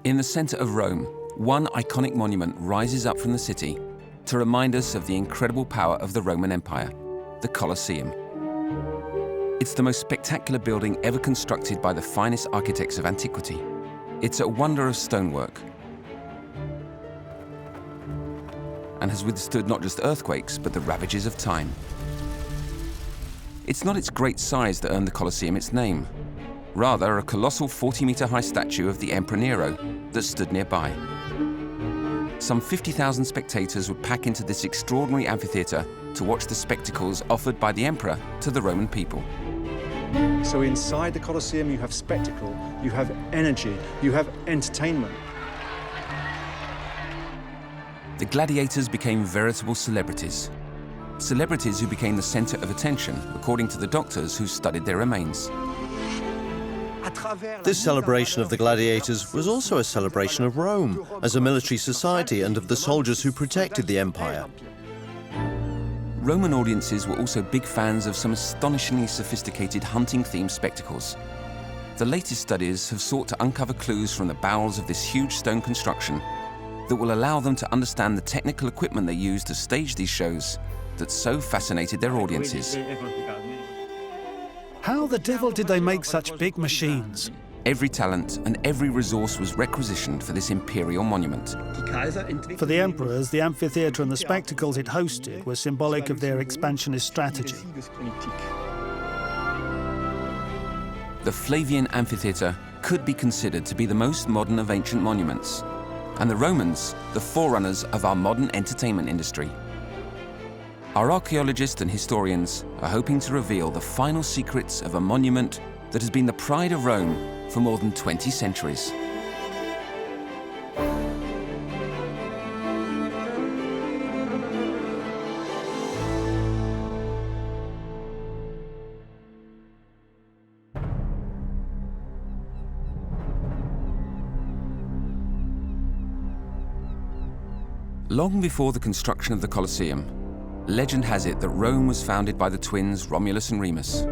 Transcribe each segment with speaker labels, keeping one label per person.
Speaker 1: In the center of Rome, one iconic monument rises up from the city to remind us of the incredible power of the Roman Empire, the Colosseum. It's the most spectacular building ever constructed by the finest architects of antiquity. It's a wonder of stonework and has withstood not just earthquakes, but the ravages of time. It's not its great size that earned the Colosseum its name, rather a colossal 40-meter-high statue of the Emperor Nero that stood nearby. Some 50,000 spectators would pack into this extraordinary amphitheater to watch the spectacles offered by the emperor to the Roman people.
Speaker 2: So inside the Colosseum, you have spectacle, you have energy, you have entertainment.
Speaker 1: The gladiators became veritable celebrities. Celebrities who became the center of attention, according to the doctors who studied their remains.
Speaker 3: This celebration of the gladiators was also a celebration of Rome as a military society and of the soldiers who protected the empire.
Speaker 1: Roman audiences were also big fans of some astonishingly sophisticated hunting-themed spectacles. The latest studies have sought to uncover clues from the bowels of this huge stone construction that will allow them to understand the technical equipment they used to stage these shows that so fascinated their audiences.
Speaker 4: How the devil did they make such big machines?
Speaker 1: Every talent and every resource was requisitioned for this imperial monument.
Speaker 4: For the emperors, the amphitheater and the spectacles it hosted were symbolic of their expansionist strategy.
Speaker 1: The Flavian amphitheater could be considered to be the most modern of ancient monuments, and the Romans, the forerunners of our modern entertainment industry. Our archaeologists and historians are hoping to reveal the final secrets of a monument that has been the pride of Rome for more than 20 centuries. Long before the construction of the Colosseum, legend has it that Rome was founded by the twins Romulus and Remus.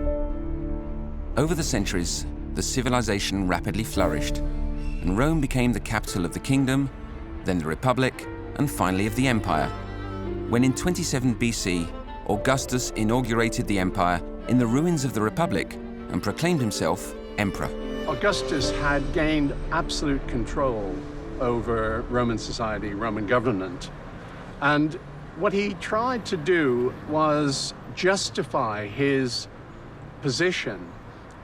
Speaker 1: Over the centuries, the civilization rapidly flourished, and Rome became the capital of the kingdom, then the Republic, and finally of the Empire, when in 27 BC, Augustus inaugurated the Empire in the ruins of the Republic and proclaimed himself emperor.
Speaker 5: Augustus had gained absolute control over Roman society, Roman government, and what he tried to do was justify his position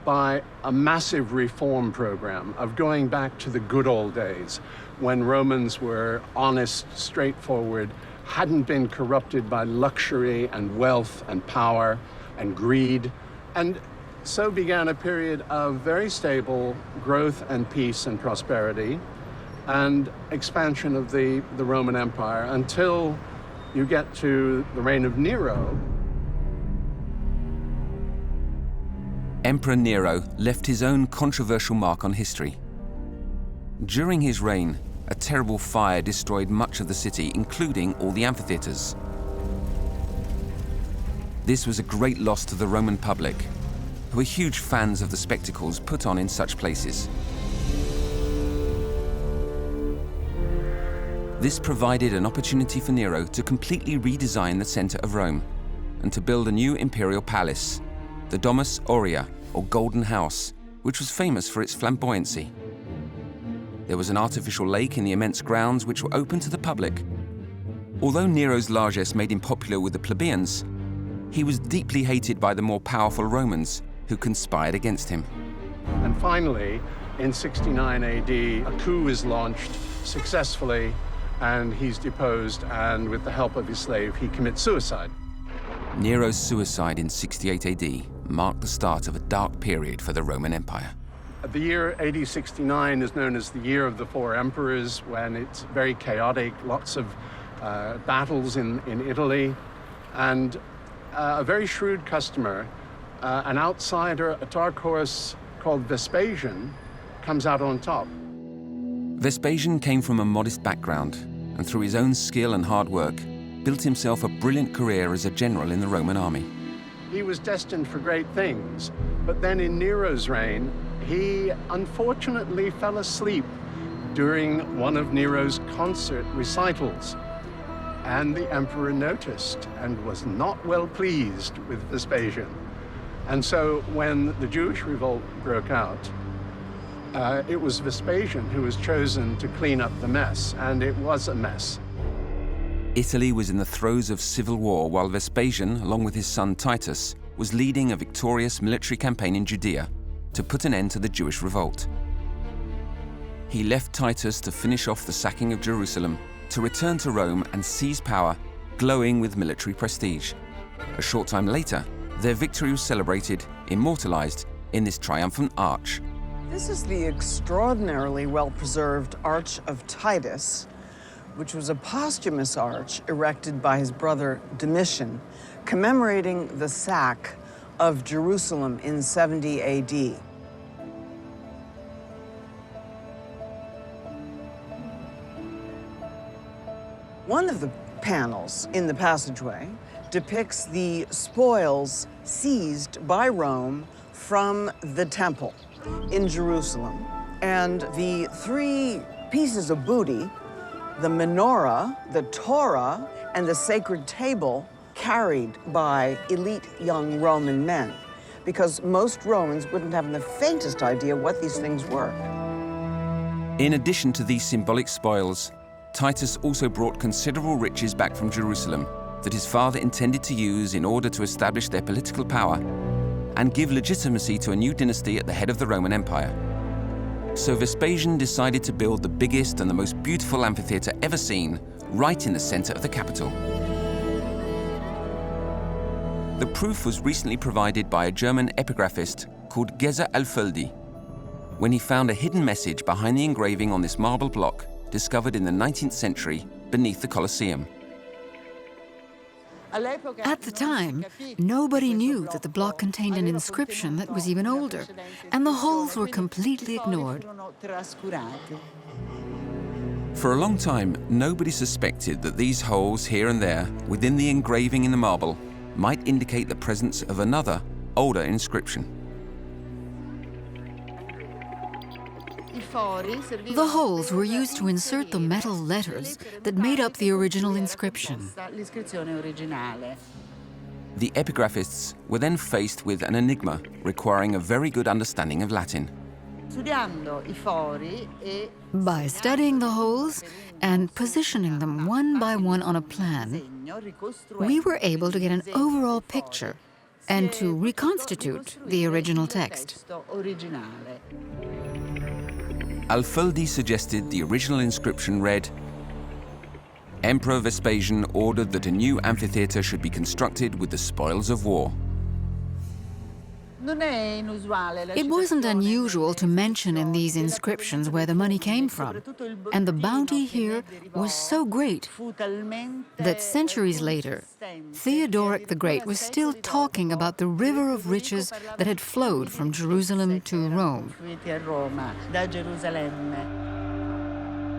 Speaker 5: by a massive reform program of going back to the good old days when Romans were honest, straightforward, hadn't been corrupted by luxury and wealth and power and greed. And so began a period of very stable growth and peace and prosperity and expansion of the Roman Empire until you get to the reign of Nero.
Speaker 1: Emperor Nero left his own controversial mark on history. During his reign, a terrible fire destroyed much of the city, including all the amphitheaters. This was a great loss to the Roman public, who were huge fans of the spectacles put on in such places. This provided an opportunity for Nero to completely redesign the center of Rome and to build a new imperial palace, the Domus Aurea, or Golden House, which was famous for its flamboyancy. There was an artificial lake in the immense grounds which were open to the public. Although Nero's largesse made him popular with the plebeians, he was deeply hated by the more powerful Romans who conspired against him.
Speaker 5: And finally, in 69 AD, a coup is launched successfully, and he's deposed, and with the help of his slave, he commits suicide.
Speaker 1: Nero's suicide in 68 AD marked the start of a dark period for the Roman Empire.
Speaker 5: The year AD 69 is known as the year of the four emperors, when it's very chaotic, lots of battles in Italy, and a very shrewd customer, an outsider, a dark horse called Vespasian, comes out on top.
Speaker 1: Vespasian came from a modest background, and through his own skill and hard work, built himself a brilliant career as a general in the Roman army.
Speaker 5: He was destined for great things, but then in Nero's reign, he unfortunately fell asleep during one of Nero's concert recitals. And the emperor noticed and was not well pleased with Vespasian. And so when the Jewish revolt broke out, it was Vespasian who was chosen to clean up the mess, and it was a mess.
Speaker 1: Italy was in the throes of civil war while Vespasian, along with his son Titus, was leading a victorious military campaign in Judea to put an end to the Jewish revolt. He left Titus to finish off the sacking of Jerusalem, to return to Rome and seize power, glowing with military prestige. A short time later, their victory was celebrated, immortalized, in this triumphant arch.
Speaker 6: This is the extraordinarily well-preserved Arch of Titus, which was a posthumous arch erected by his brother Domitian, commemorating the sack of Jerusalem in 70 AD. One of the panels in the passageway depicts the spoils seized by Rome from the temple in Jerusalem. And the three pieces of booty, the menorah, the Torah, and the sacred table, carried by elite young Roman men, because most Romans wouldn't have the faintest idea what these things were.
Speaker 1: In addition to these symbolic spoils, Titus also brought considerable riches back from Jerusalem that his father intended to use in order to establish their political power and give legitimacy to a new dynasty at the head of the Roman Empire. So Vespasian decided to build the biggest and the most beautiful amphitheater ever seen, right in the center of the capital. The proof was recently provided by a German epigraphist called Geza Alföldi, when he found a hidden message behind the engraving on this marble block discovered in the 19th century beneath the Colosseum.
Speaker 7: At the time, nobody knew that the block contained an inscription that was even older, and the holes were completely ignored.
Speaker 1: For a long time, nobody suspected that these holes here and there within the engraving in the marble might indicate the presence of another, older inscription.
Speaker 7: The holes were used to insert the metal letters that made up the original inscription.
Speaker 1: The epigraphists were then faced with an enigma requiring a very good understanding of Latin.
Speaker 7: By studying the holes and positioning them one by one on a plan, we were able to get an overall picture and to reconstitute the original text.
Speaker 1: Alföldi suggested the original inscription read, "Emperor Vespasian ordered that a new amphitheater should be constructed with the spoils of war."
Speaker 7: It wasn't unusual to mention in these inscriptions where the money came from, and the bounty here was so great that centuries later, Theodoric the Great was still talking about the river of riches that had flowed from Jerusalem to Rome.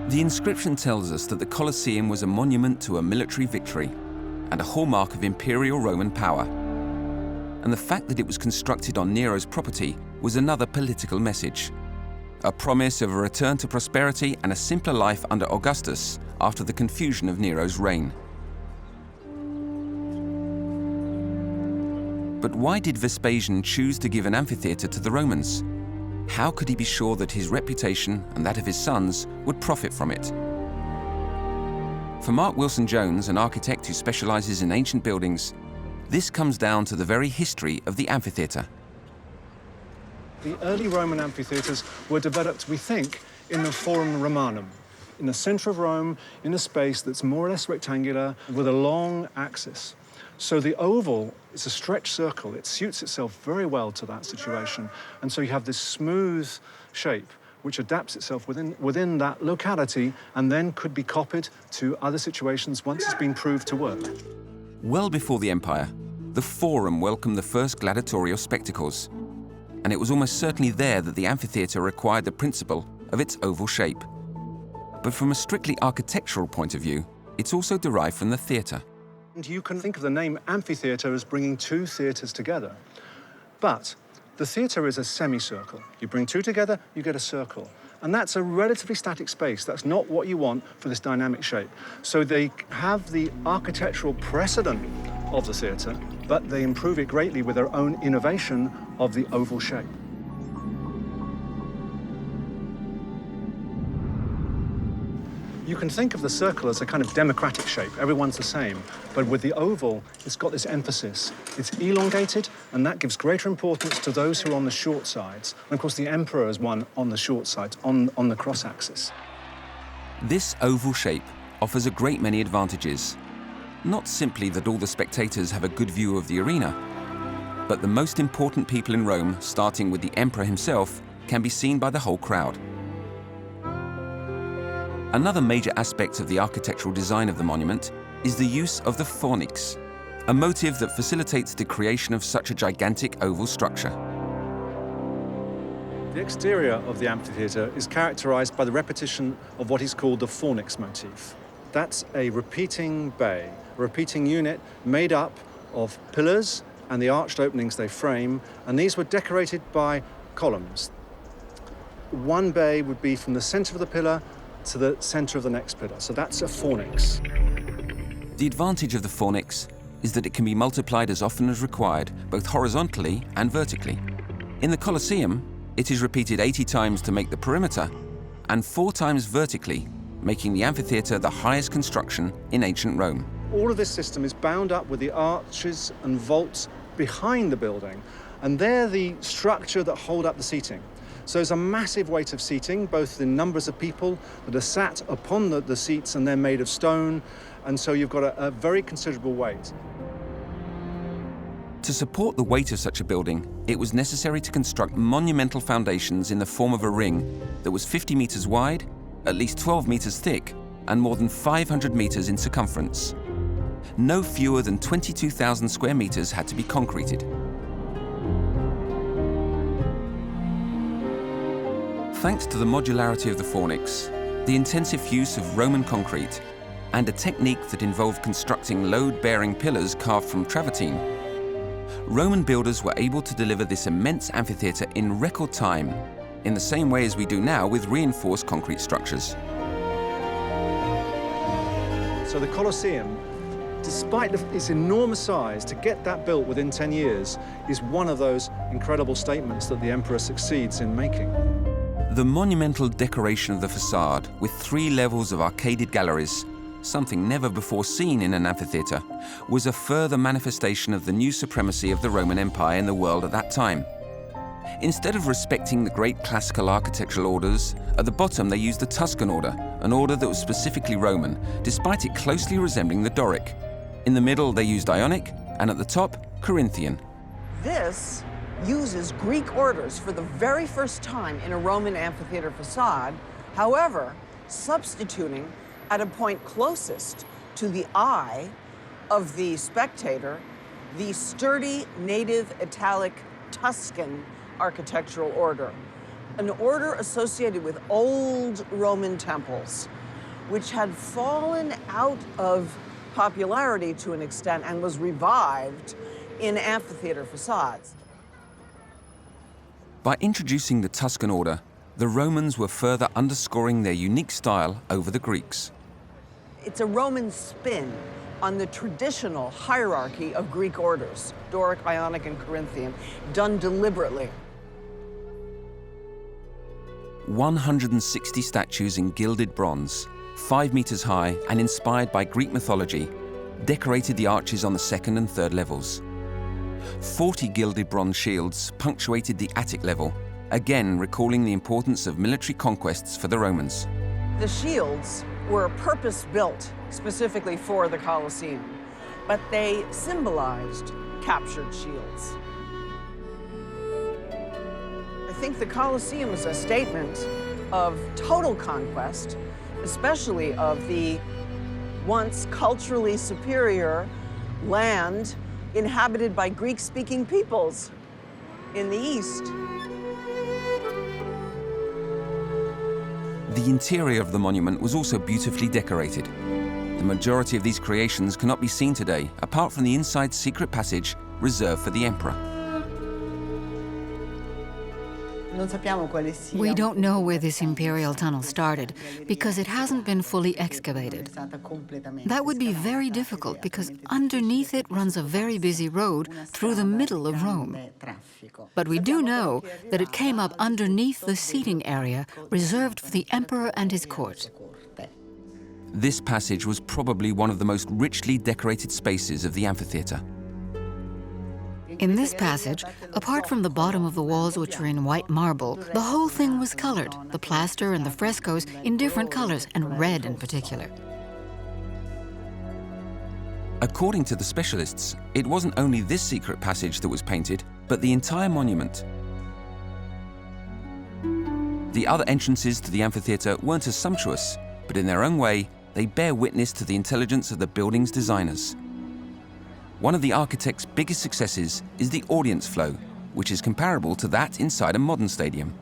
Speaker 1: The inscription tells us that the Colosseum was a monument to a military victory and a hallmark of imperial Roman power. And the fact that it was constructed on Nero's property was another political message. A promise of a return to prosperity and a simpler life under Augustus after the confusion of Nero's reign. But why did Vespasian choose to give an amphitheater to the Romans? How could he be sure that his reputation and that of his sons would profit from it? For Mark Wilson-Jones, an architect who specializes in ancient buildings, this comes down to the very history of the amphitheater.
Speaker 2: The early Roman amphitheaters were developed, we think, in the Forum Romanum, in the center of Rome, in a space that's more or less rectangular with a long axis. So the oval is a stretched circle. It suits itself very well to that situation. And so you have this smooth shape which adapts itself within that locality and then could be copied to other situations once it's been proved to work.
Speaker 1: Well before the Empire, the Forum welcomed the first gladiatorial spectacles, and it was almost certainly there that the amphitheater acquired the principle of its oval shape. But from a strictly architectural point of view, it's also derived from the theatre.
Speaker 2: And you can think of the name amphitheater as bringing two theatres together. But the theatre is a semicircle. You bring two together, you get a circle. And that's a relatively static space. That's not what you want for this dynamic shape. So they have the architectural precedent of the theatre, but they improve it greatly with their own innovation of the oval shape. You can think of the circle as a kind of democratic shape. Everyone's the same. But with the oval, it's got this emphasis. It's elongated, and that gives greater importance to those who are on the short sides. And of course, the emperor is one on the short sides, on the cross axis.
Speaker 1: This oval shape offers a great many advantages. Not simply that all the spectators have a good view of the arena, but the most important people in Rome, starting with the emperor himself, can be seen by the whole crowd. Another major aspect of the architectural design of the monument is the use of the fornix, a motive that facilitates the creation of such a gigantic oval structure.
Speaker 2: The exterior of the amphitheatre is characterized by the repetition of what is called the fornix motif. That's a repeating bay, a repeating unit made up of pillars and the arched openings they frame, and these were decorated by columns. One bay would be from the center of the pillar to the center of the next pillar. So that's a fornix.
Speaker 1: The advantage of the fornix is that it can be multiplied as often as required, both horizontally and vertically. In the Colosseum, it is repeated 80 times to make the perimeter and 4 times vertically, making the amphitheater the highest construction in ancient Rome.
Speaker 2: All of this system is bound up with the arches and vaults behind the building, and they're the structure that hold up the seating. So there's a massive weight of seating, both in numbers of people that are sat upon the seats, and they're made of stone, and so you've got a very considerable weight.
Speaker 1: To support the weight of such a building, it was necessary to construct monumental foundations in the form of a ring that was 50 meters wide, at least 12 meters thick, and more than 500 meters in circumference. No fewer than 22,000 square meters had to be concreted. Thanks to the modularity of the fornix, the intensive use of Roman concrete, and a technique that involved constructing load-bearing pillars carved from travertine, Roman builders were able to deliver this immense amphitheater in record time, in the same way as we do now with reinforced concrete structures.
Speaker 2: So the Colosseum, despite its enormous size, to get that built within 10 years is one of those incredible statements that the emperor succeeds in making.
Speaker 1: The monumental decoration of the facade, with 3 levels of arcaded galleries, something never before seen in an amphitheater, was a further manifestation of the new supremacy of the Roman Empire in the world at that time. Instead of respecting the great classical architectural orders, at the bottom they used the Tuscan order, an order that was specifically Roman, despite it closely resembling the Doric. In the middle they used Ionic, and at the top, Corinthian.
Speaker 6: This uses Greek orders for the very first time in a Roman amphitheater facade, however, substituting at a point closest to the eye of the spectator the sturdy native Italic Tuscan architectural order, an order associated with old Roman temples, which had fallen out of popularity to an extent and was revived in amphitheater facades.
Speaker 1: By introducing the Tuscan order, the Romans were further underscoring their unique style over the Greeks.
Speaker 6: It's a Roman spin on the traditional hierarchy of Greek orders, Doric, Ionic, and Corinthian, done deliberately.
Speaker 1: 160 statues in gilded bronze, 5 meters high and inspired by Greek mythology, decorated the arches on the 2nd and 3rd levels. 40 gilded bronze shields punctuated the attic level, again recalling the importance of military conquests for the Romans.
Speaker 6: The shields were purpose-built specifically for the Colosseum, but they symbolized captured shields. I think the Colosseum is a statement of total conquest, especially of the once culturally superior land inhabited by Greek-speaking peoples in the East.
Speaker 1: The interior of the monument was also beautifully decorated. The majority of these creations cannot be seen today, apart from the inside secret passage reserved for the emperor.
Speaker 7: We don't know where this imperial tunnel started because it hasn't been fully excavated. That would be very difficult because underneath it runs a very busy road through the middle of Rome. But we do know that it came up underneath the seating area reserved for the emperor and his court.
Speaker 1: This passage was probably one of the most richly decorated spaces of the amphitheater.
Speaker 7: In this passage, apart from the bottom of the walls, which are in white marble, the whole thing was colored, the plaster and the frescoes in different colors, and red in particular.
Speaker 1: According to the specialists, it wasn't only this secret passage that was painted, but the entire monument. The other entrances to the amphitheater weren't as sumptuous, but in their own way, they bear witness to the intelligence of the building's designers. One of the architect's biggest successes is the audience flow, which is comparable to that inside a modern stadium.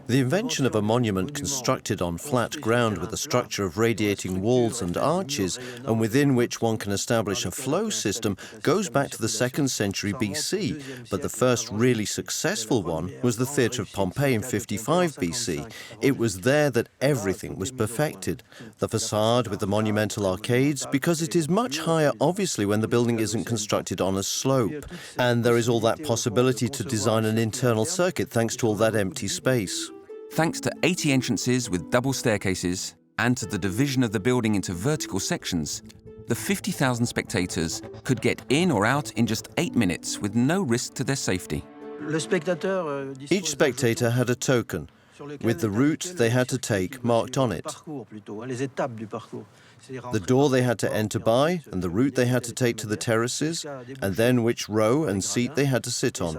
Speaker 3: The invention of a monument constructed on flat ground with a structure of radiating walls and arches, and within which one can establish a flow system, goes back to the 2nd century BC, but the first really successful one was the Theatre of Pompeii in 55 BC. It was there that everything was perfected. The facade with the monumental arcades, because it is much higher obviously when the building isn't constructed on a slope, and there is all that possibility to design an internal circuit thanks to all that empty space.
Speaker 1: Thanks to 80 entrances with double staircases and to the division of the building into vertical sections, the 50,000 spectators could get in or out in just 8 minutes with no risk to their safety.
Speaker 3: Each spectator had a token, with the route they had to take marked on it, the door they had to enter by, and the route they had to take to the terraces, and then which row and seat they had to sit on.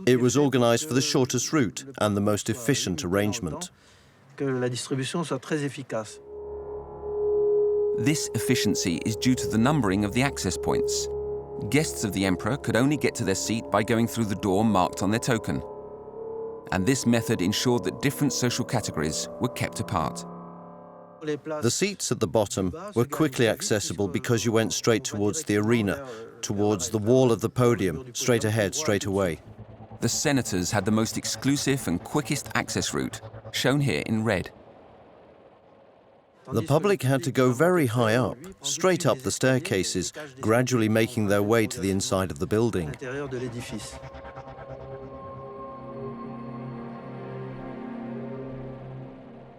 Speaker 3: It was organized for the shortest route and the most efficient arrangement.
Speaker 1: This efficiency is due to the numbering of the access points. Guests of the emperor could only get to their seat by going through the door marked on their token. And this method ensured that different social categories were kept apart.
Speaker 3: The seats at the bottom were quickly accessible because you went straight towards the arena, towards the wall of the podium, straight ahead, straight away.
Speaker 1: The senators had the most exclusive and quickest access route, shown here in red.
Speaker 3: The public had to go very high up, straight up the staircases, gradually making their way to the inside of the building.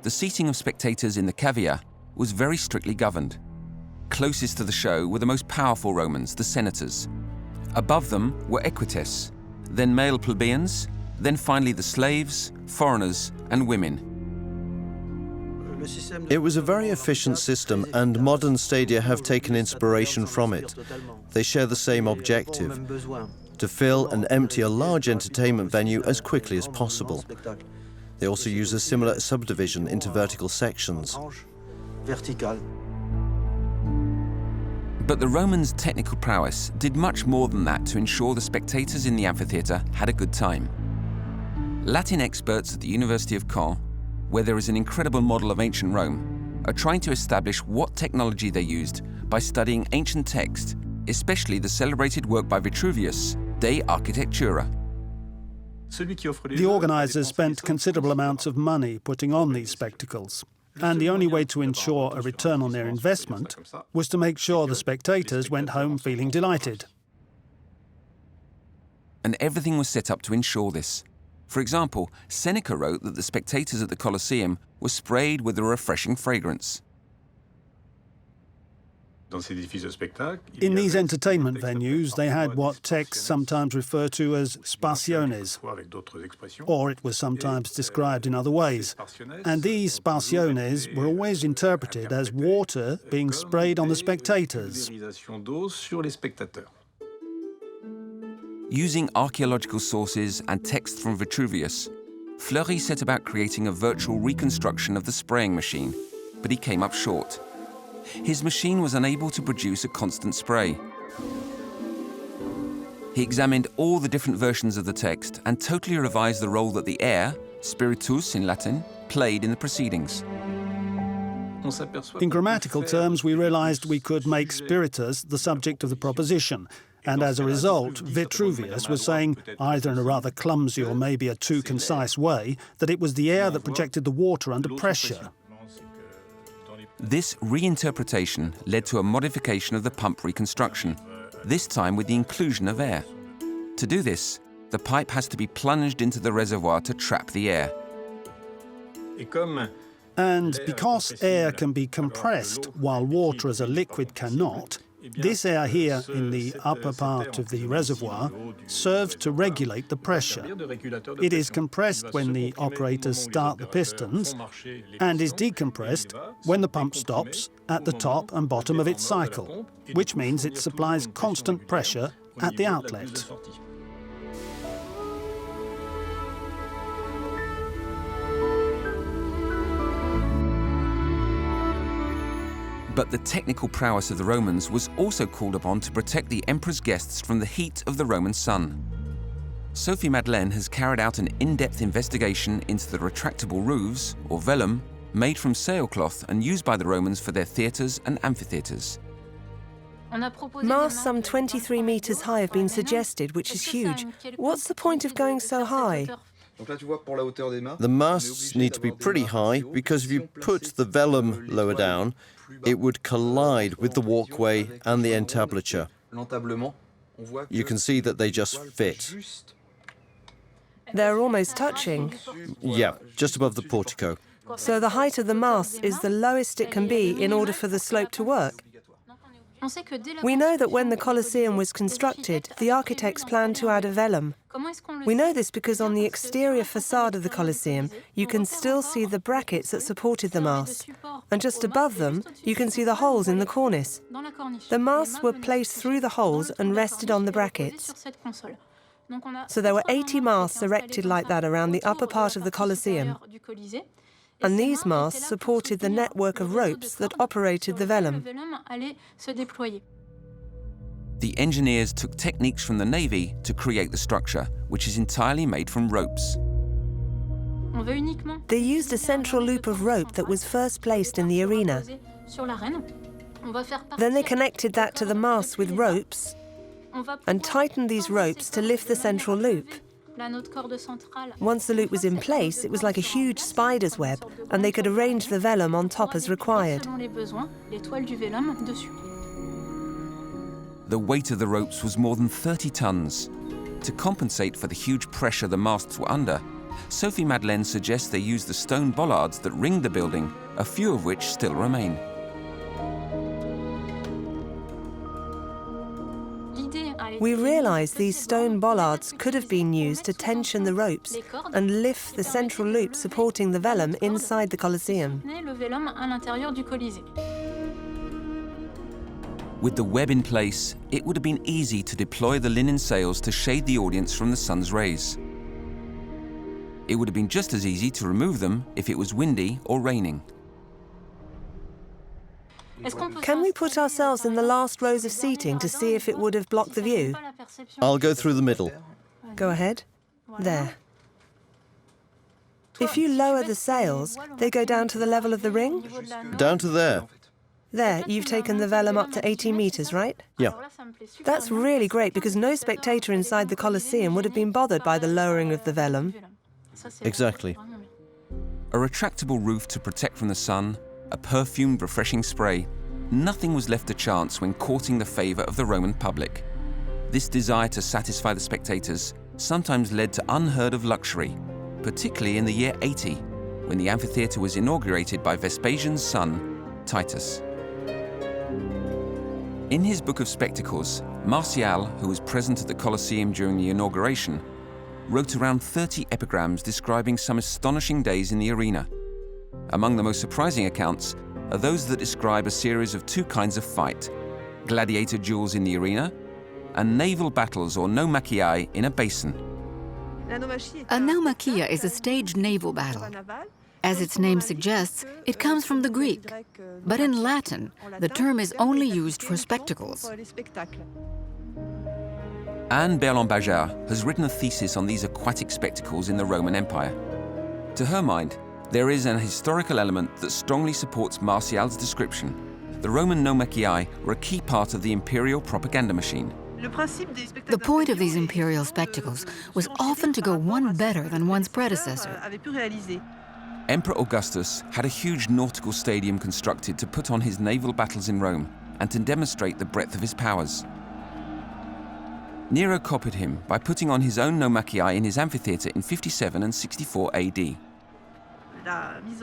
Speaker 1: The seating of spectators in the cavea was very strictly governed. Closest to the show were the most powerful Romans, the senators. Above them were equites, then male plebeians, then finally the slaves, foreigners, and women.
Speaker 3: It was a very efficient system, and modern stadia have taken inspiration from it. They share the same objective: to fill and empty a large entertainment venue as quickly as possible. They also use a similar subdivision into vertical sections.
Speaker 1: But the Romans' technical prowess did much more than that to ensure the spectators in the amphitheater had a good time. Latin experts at the University of Caen, where there is an incredible model of ancient Rome, are trying to establish what technology they used by studying ancient text, especially the celebrated work by Vitruvius, De Architectura.
Speaker 4: The organizers spent considerable amounts of money putting on these spectacles, and the only way to ensure a return on their investment was to make sure the spectators went home feeling delighted.
Speaker 1: And everything was set up to ensure this. For example, Seneca wrote that the spectators at the Colosseum were sprayed with a refreshing fragrance.
Speaker 4: In these entertainment venues, they had what texts sometimes refer to as sparsiones, or it was sometimes described in other ways. And these sparsiones were always interpreted as water being sprayed on the spectators.
Speaker 1: Using archaeological sources and texts from Vitruvius, Fleury set about creating a virtual reconstruction of the spraying machine, but he came up short. His machine was unable to produce a constant spray. He examined all the different versions of the text and totally revised the role that the air, spiritus in Latin, played in the proceedings.
Speaker 4: In grammatical terms, we realized we could make Spiritus the subject of the proposition, and as a result, Vitruvius was saying, either in a rather clumsy or maybe a too concise way, that it was the air that projected the water under pressure.
Speaker 1: This reinterpretation led to a modification of the pump reconstruction, this time with the inclusion of air. To do this, the pipe has to be plunged into the reservoir to trap the air.
Speaker 4: And because air can be compressed while water as a liquid cannot, this air here in the upper part of the reservoir serves to regulate the pressure. It is compressed when the operators start the pistons and is decompressed when the pump stops at the top and bottom of its cycle, which means it supplies constant pressure at the outlet.
Speaker 1: But the technical prowess of the Romans was also called upon to protect the emperor's guests from the heat of the Roman sun. Sophie Madeleine has carried out an in-depth investigation into the retractable roofs, or vellum, made from sailcloth and used by the Romans for their theatres and amphitheatres.
Speaker 8: Masts some 23 metres high have been suggested, which is huge. What's the point of going so high?
Speaker 3: The masts need to be pretty high because if you put the vellum lower down, it would collide with the walkway and the entablature. You can see that they just fit.
Speaker 8: They're almost touching.
Speaker 3: Yeah, just above the portico.
Speaker 8: So the height of the mast is the lowest it can be in order for the slope to work. We know that when the Colosseum was constructed, the architects planned to add a vellum. We know this because on the exterior facade of the Colosseum, you can still see the brackets that supported the mast. And just above them, you can see the holes in the cornice. The masts were placed through the holes and rested on the brackets. So there were 80 masts erected like that around the upper part of the Colosseum. And these masts supported the network of ropes that operated the vellum.
Speaker 1: The engineers took techniques from the Navy to create the structure, which is entirely made from ropes.
Speaker 8: They used a central loop of rope that was first placed in the arena. Then they connected that to the masts with ropes and tightened these ropes to lift the central loop. Once the loop was in place, it was like a huge spider's web, and they could arrange the vellum on top as required.
Speaker 1: The weight of the ropes was more than 30 tons. To compensate for the huge pressure the masts were under, Sophie Madeleine suggests they use the stone bollards that ringed the building, a few of which still remain.
Speaker 8: We realize these stone bollards could have been used to tension the ropes and lift the central loop supporting the vellum inside the Colosseum.
Speaker 1: With the web in place, it would have been easy to deploy the linen sails to shade the audience from the sun's rays. It would have been just as easy to remove them if it was windy or raining.
Speaker 8: Can we put ourselves in the last rows of seating to see if it would have blocked the view?
Speaker 3: I'll go through the middle.
Speaker 8: Go ahead. There. If you lower the sails, they go down to the level of the ring?
Speaker 3: Down to there.
Speaker 8: There, you've taken the vellum up to 18 metres, right?
Speaker 3: Yeah.
Speaker 8: That's really great because no spectator inside the Colosseum would have been bothered by the lowering of the vellum.
Speaker 3: Exactly.
Speaker 1: A retractable roof to protect from the sun, a perfumed, refreshing spray, nothing was left to chance when courting the favour of the Roman public. This desire to satisfy the spectators sometimes led to unheard-of luxury, particularly in the year 80, when the amphitheater was inaugurated by Vespasian's son, Titus. In his book of spectacles, Martial, who was present at the Colosseum during the inauguration, wrote around 30 epigrams describing some astonishing days in the arena. Among the most surprising accounts are those that describe a series of two kinds of fight: gladiator duels in the arena and naval battles or naumachia in a basin.
Speaker 7: A naumachia is a staged naval battle. As its name suggests, it comes from the Greek, but in Latin, the term is only used for spectacles.
Speaker 1: Anne Berland-Bajard has written a thesis on these aquatic spectacles in the Roman Empire. To her mind, There is an historical element that strongly supports Martial's description. The Roman nomachii were a key part of the imperial propaganda machine.
Speaker 7: The point of these imperial spectacles was often to go one better than one's predecessor.
Speaker 1: Emperor Augustus had a huge nautical stadium constructed to put on his naval battles in Rome and to demonstrate the breadth of his powers. Nero copied him by putting on his own nomachii in his amphitheater in 57 and 64 AD.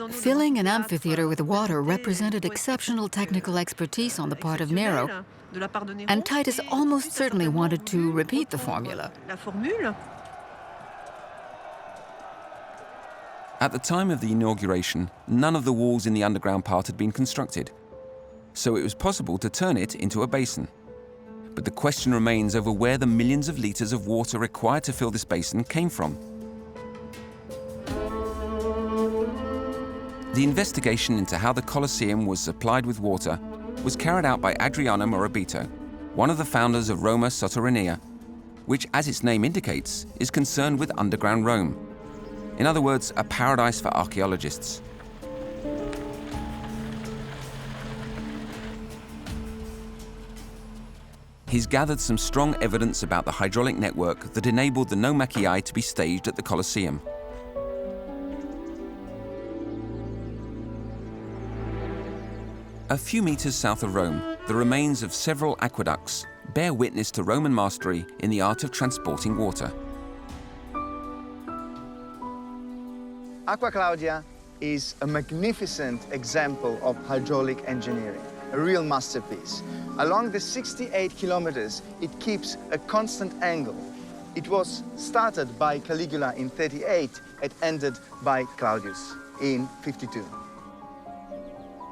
Speaker 7: Filling an amphitheater with water represented exceptional technical expertise on the part of Nero, and Titus almost certainly wanted to repeat the formula.
Speaker 1: At the time of the inauguration, none of the walls in the underground part had been constructed, so it was possible to turn it into a basin. But the question remains over where the millions of litres of water required to fill this basin came from. The investigation into how the Colosseum was supplied with water was carried out by Adriano Morabito, one of the founders of Roma Sotterranea, which, as its name indicates, is concerned with underground Rome. In other words, a paradise for archaeologists. He's gathered some strong evidence about the hydraulic network that enabled the nomachii to be staged at the Colosseum. A few meters south of Rome, the remains of several aqueducts bear witness to Roman mastery in the art of transporting water.
Speaker 9: Aqua Claudia is a magnificent example of hydraulic engineering, a real masterpiece. Along the 68 kilometers, it keeps a constant angle. It was started by Caligula in 38 and ended by Claudius in 52.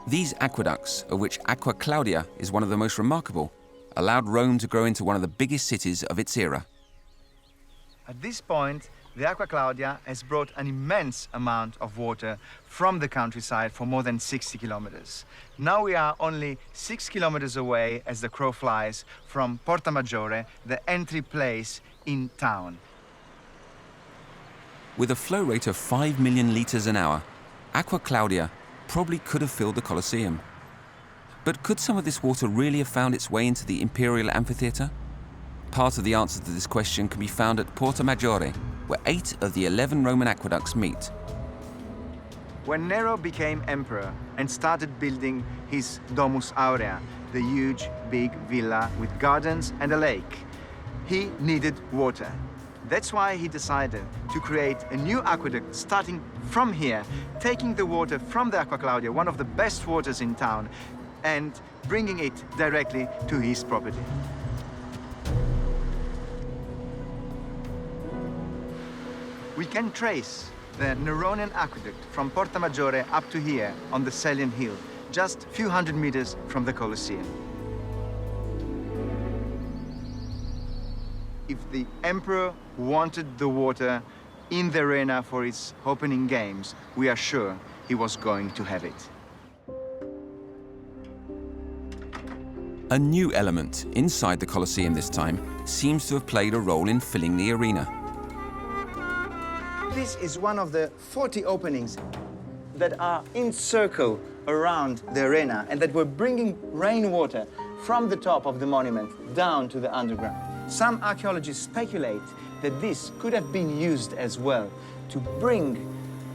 Speaker 1: These aqueducts, of which Aqua Claudia is one of the most remarkable, allowed Rome to grow into one of the biggest cities of its era.
Speaker 9: At this point, the Aqua Claudia has brought an immense amount of water from the countryside for more than 60 kilometers. Now we are only 6 kilometers away as the crow flies from Porta Maggiore, the entry place in town.
Speaker 1: With a flow rate of 5 million litres an hour, Aqua Claudia probably could have filled the Colosseum. But could some of this water really have found its way into the imperial amphitheater? Part of the answer to this question can be found at Porta Maggiore, where 8 of the 11 Roman aqueducts meet.
Speaker 9: When Nero became emperor and started building his Domus Aurea, the huge, big villa with gardens and a lake, he needed water. That's why he decided to create a new aqueduct starting from here, taking the water from the Aqua Claudia, one of the best waters in town, and bringing it directly to his property. We can trace the Neronian aqueduct from Porta Maggiore up to here on the Selian Hill, just a few hundred meters from the Colosseum. If the emperor wanted the water in the arena for his opening games, we are sure he was going to have it.
Speaker 1: A new element inside the Colosseum this time seems to have played a role in filling the arena.
Speaker 9: This is one of the 40 openings that are in circle around the arena and that were bringing rainwater from the top of the monument down to the underground. Some archaeologists speculate that this could have been used as well to bring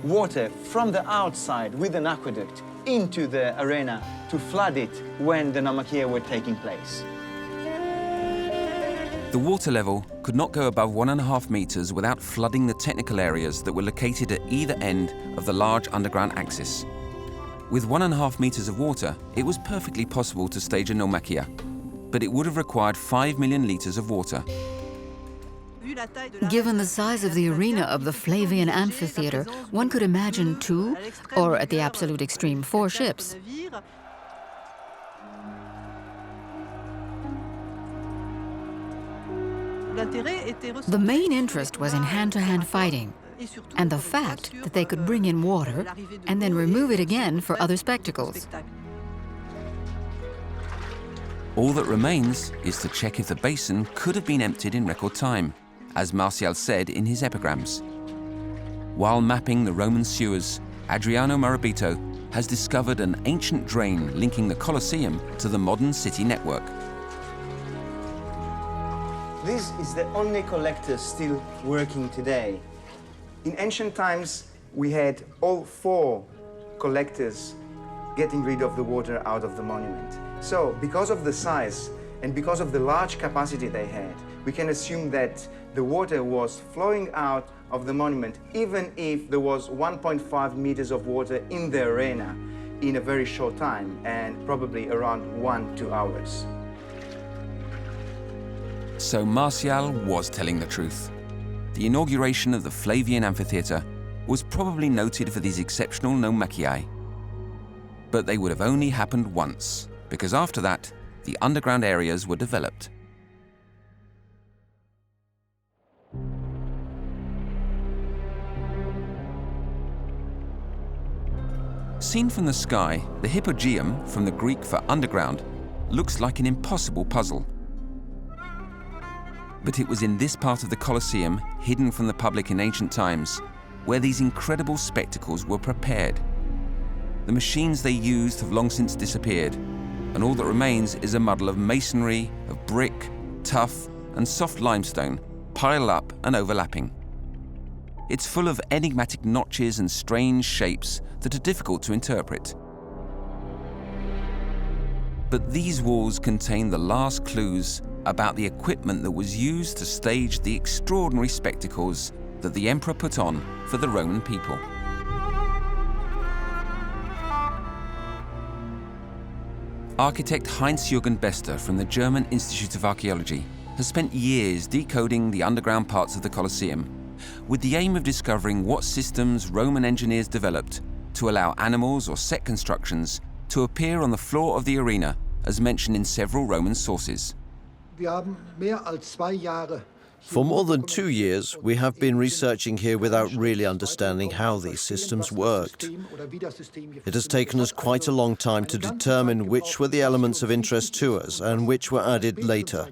Speaker 9: water from the outside with an aqueduct into the arena to flood it when the nomachia were taking place.
Speaker 1: The water level could not go above 1.5 meters without flooding the technical areas that were located at either end of the large underground axis. With 1.5 meters of water, it was perfectly possible to stage a nomachia, but it would have required 5 million liters of water.
Speaker 7: Given the size of the arena of the Flavian amphitheater, one could imagine 2, or at the absolute extreme, 4 ships. The main interest was in hand-to-hand fighting, and the fact that they could bring in water and then remove it again for other spectacles.
Speaker 1: All that remains is to check if the basin could have been emptied in record time, as Martial said in his epigrams. While mapping the Roman sewers, Adriano Morabito has discovered an ancient drain linking the Colosseum to the modern city network.
Speaker 9: This is the only collector still working today. In ancient times, we had all 4 collectors getting rid of the water out of the monument. So, because of the size and because of the large capacity they had, we can assume that the water was flowing out of the monument, even if there was 1.5 meters of water in the arena in a very short time, and probably around 1-2 hours.
Speaker 1: So Martial was telling the truth. The inauguration of the Flavian amphitheater was probably noted for these exceptional naumachii. But they would have only happened once, because after that, the underground areas were developed. Seen from the sky, the hypogeum, from the Greek for underground, looks like an impossible puzzle. But it was in this part of the Colosseum, hidden from the public in ancient times, where these incredible spectacles were prepared. The machines they used have long since disappeared, and all that remains is a muddle of masonry, of brick, tuff, and soft limestone, piled up and overlapping. It's full of enigmatic notches and strange shapes that are difficult to interpret. But these walls contain the last clues about the equipment that was used to stage the extraordinary spectacles that the emperor put on for the Roman people. Architect Heinz-Jürgen Bester from the German Institute of Archaeology has spent years decoding the underground parts of the Colosseum with the aim of discovering what systems Roman engineers developed to allow animals or set constructions to appear on the floor of the arena, as mentioned in several Roman sources.
Speaker 3: For more than 2 years, we have been researching here without really understanding how these systems worked. It has taken us quite a long time to determine which were the elements of interest to us and which were added later.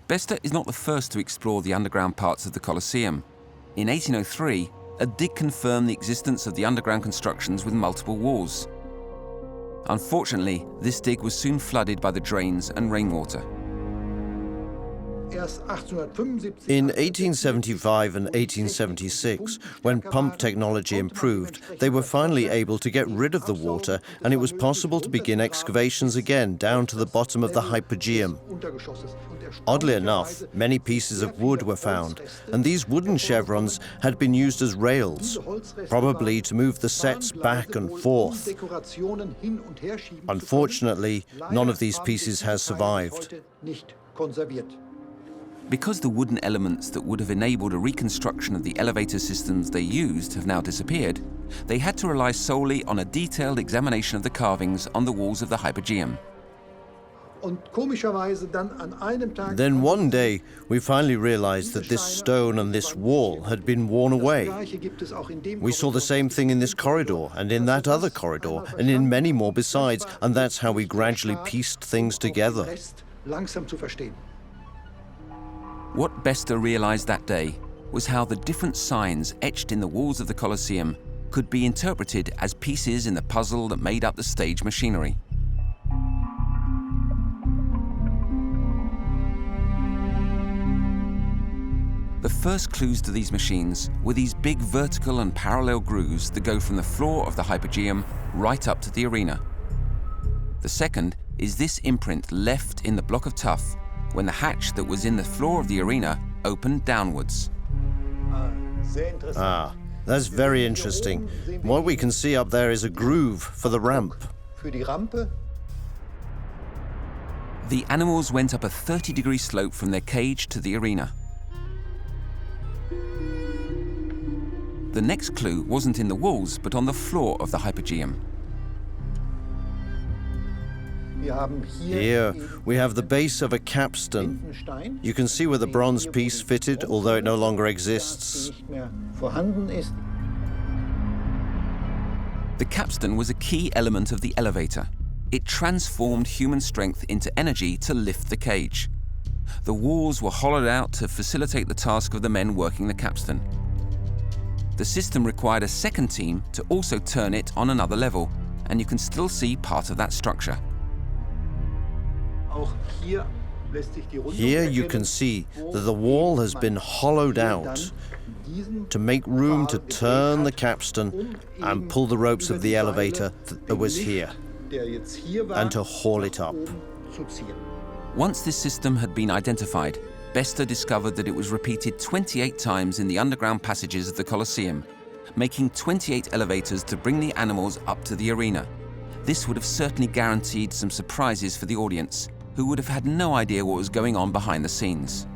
Speaker 1: Bester is not the first to explore the underground parts of the Colosseum. In 1803, a dig confirmed the existence of the underground constructions with multiple walls. Unfortunately, this dig was soon flooded by the drains and rainwater.
Speaker 3: In 1875 and 1876, when pump technology improved, they were finally able to get rid of the water, and it was possible to begin excavations again down to the bottom of the hypogeum. Oddly enough, many pieces of wood were found, and these wooden chevrons had been used as rails, probably to move the sets back and forth. Unfortunately, none of these pieces has survived.
Speaker 1: Because the wooden elements that would have enabled a reconstruction of the elevator systems they used have now disappeared, they had to rely solely on a detailed examination of the carvings on the walls of the hypogeum.
Speaker 3: Then one day, we finally realized that this stone and this wall had been worn away. We saw the same thing in this corridor, and in that other corridor, and in many more besides, and that's how we gradually pieced things together.
Speaker 1: What Bester realized that day was how the different signs etched in the walls of the Colosseum could be interpreted as pieces in the puzzle that made up the stage machinery. The first clues to these machines were these big vertical and parallel grooves that go from the floor of the hypogeum right up to the arena. The second is this imprint left in the block of tuff when the hatch that was in the floor of the arena opened downwards.
Speaker 3: Ah, that's very interesting. What we can see up there is a groove for the ramp.
Speaker 1: The animals went up a 30-degree slope from their cage to the arena. The next clue wasn't in the walls, but on the floor of the hypogeum.
Speaker 3: Here we have the base of a capstan. You can see where the bronze piece fitted, although it no longer exists.
Speaker 1: The capstan was a key element of the elevator. It transformed human strength into energy to lift the cage. The walls were hollowed out to facilitate the task of the men working the capstan. The system required a second team to also turn it on another level, and you can still see part of that structure.
Speaker 3: Here you can see that the wall has been hollowed out to make room to turn the capstan and pull the ropes of the elevator that was here, and to haul it up.
Speaker 1: Once this system had been identified, Bester discovered that it was repeated 28 times in the underground passages of the Colosseum, making 28 elevators to bring the animals up to the arena. This would have certainly guaranteed some surprises for the audience, who would have had no idea what was going on behind the scenes.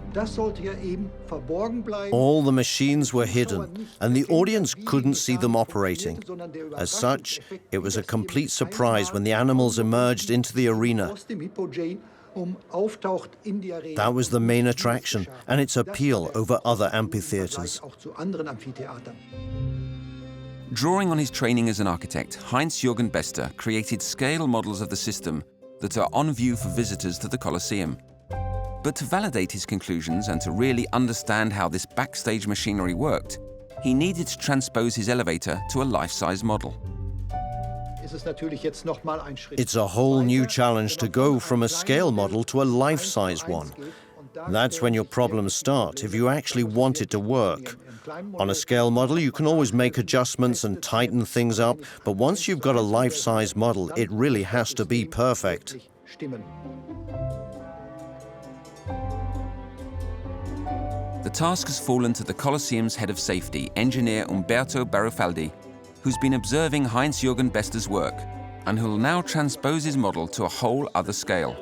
Speaker 3: All the machines were hidden, and the audience couldn't see them operating. As such, it was a complete surprise when the animals emerged into the arena. That was the main attraction, and its appeal over other amphitheaters.
Speaker 1: Drawing on his training as an architect, Heinz-Jürgen Bester created scale models of the system that are on view for visitors to the Colosseum. But to validate his conclusions and to really understand how this backstage machinery worked, he needed to transpose his elevator to a life-size model.
Speaker 3: It's a whole new challenge to go from a scale model to a life-size one. That's when your problems start, if you actually want it to work. On a scale model, you can always make adjustments and tighten things up, but once you've got a life-size model, it really has to be perfect.
Speaker 1: The task has fallen to the Colosseum's head of safety, engineer Umberto Barufaldi, who's been observing Heinz-Jürgen Bester's work and who will now transpose his model to a whole other scale.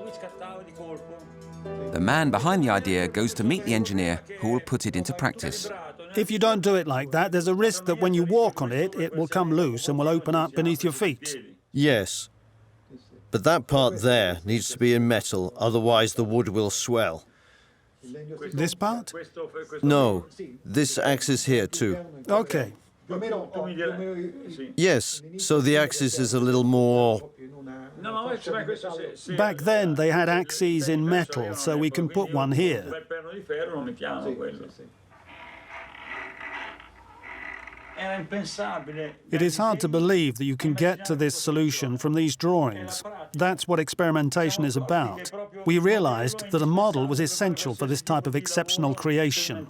Speaker 1: The man behind the idea goes to meet the engineer who will put it into practice.
Speaker 4: If you don't do it like that, there's a risk that when you walk on it, it will come loose and will open up beneath your feet.
Speaker 3: Yes, but that part there needs to be in metal, otherwise the wood will swell.
Speaker 4: This part?
Speaker 3: No, this axis here too.
Speaker 4: Okay.
Speaker 3: Yes, so the axis is a little more...
Speaker 4: Back then they had axes in metal, so we can put one here. It is hard to believe that you can get to this solution from these drawings. That's what experimentation is about. We realized that a model was essential for this type of exceptional creation.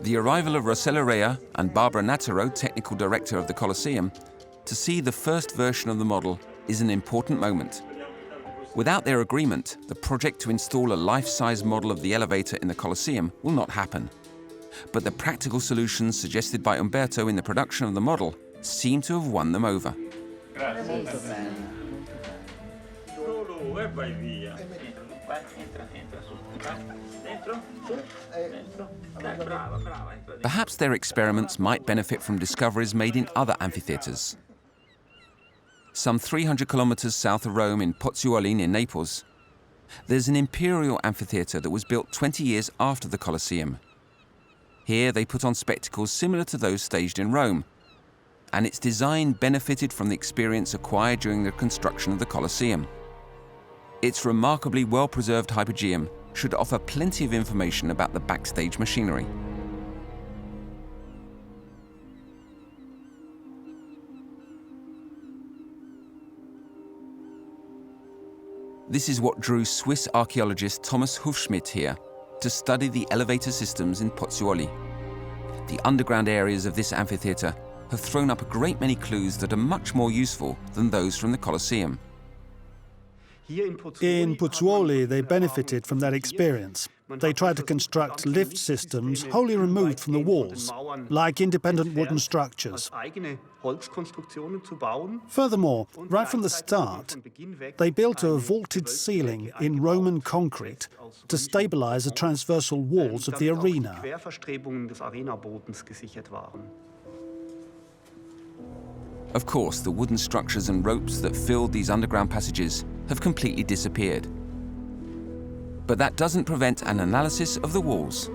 Speaker 1: The arrival of Rossella Rea and Barbara Natero, technical director of the Colosseum, to see the first version of the model is an important moment. Without their agreement, the project to install a life-size model of the elevator in the Colosseum will not happen. But the practical solutions suggested by Umberto in the production of the model seem to have won them over. Perhaps their experiments might benefit from discoveries made in other amphitheaters. Some 300 kilometers south of Rome in Pozzuoli near Naples, there's an imperial amphitheater that was built 20 years after the Colosseum. Here they put on spectacles similar to those staged in Rome, and its design benefited from the experience acquired during the construction of the Colosseum. Its remarkably well-preserved hypogeum should offer plenty of information about the backstage machinery. This is what drew Swiss archaeologist Thomas Hufschmidt here to study the elevator systems in Pozzuoli. The underground areas of this amphitheater have thrown up a great many clues that are much more useful than those from the Colosseum.
Speaker 4: In Pozzuoli, they benefited from that experience. They tried to construct lift systems wholly removed from the walls, like independent wooden structures. Furthermore, right from the start, they built a vaulted ceiling in Roman concrete to stabilize the transversal walls of the arena.
Speaker 1: Of course, the wooden structures and ropes that filled these underground passages have completely disappeared. But that doesn't prevent an analysis of the walls.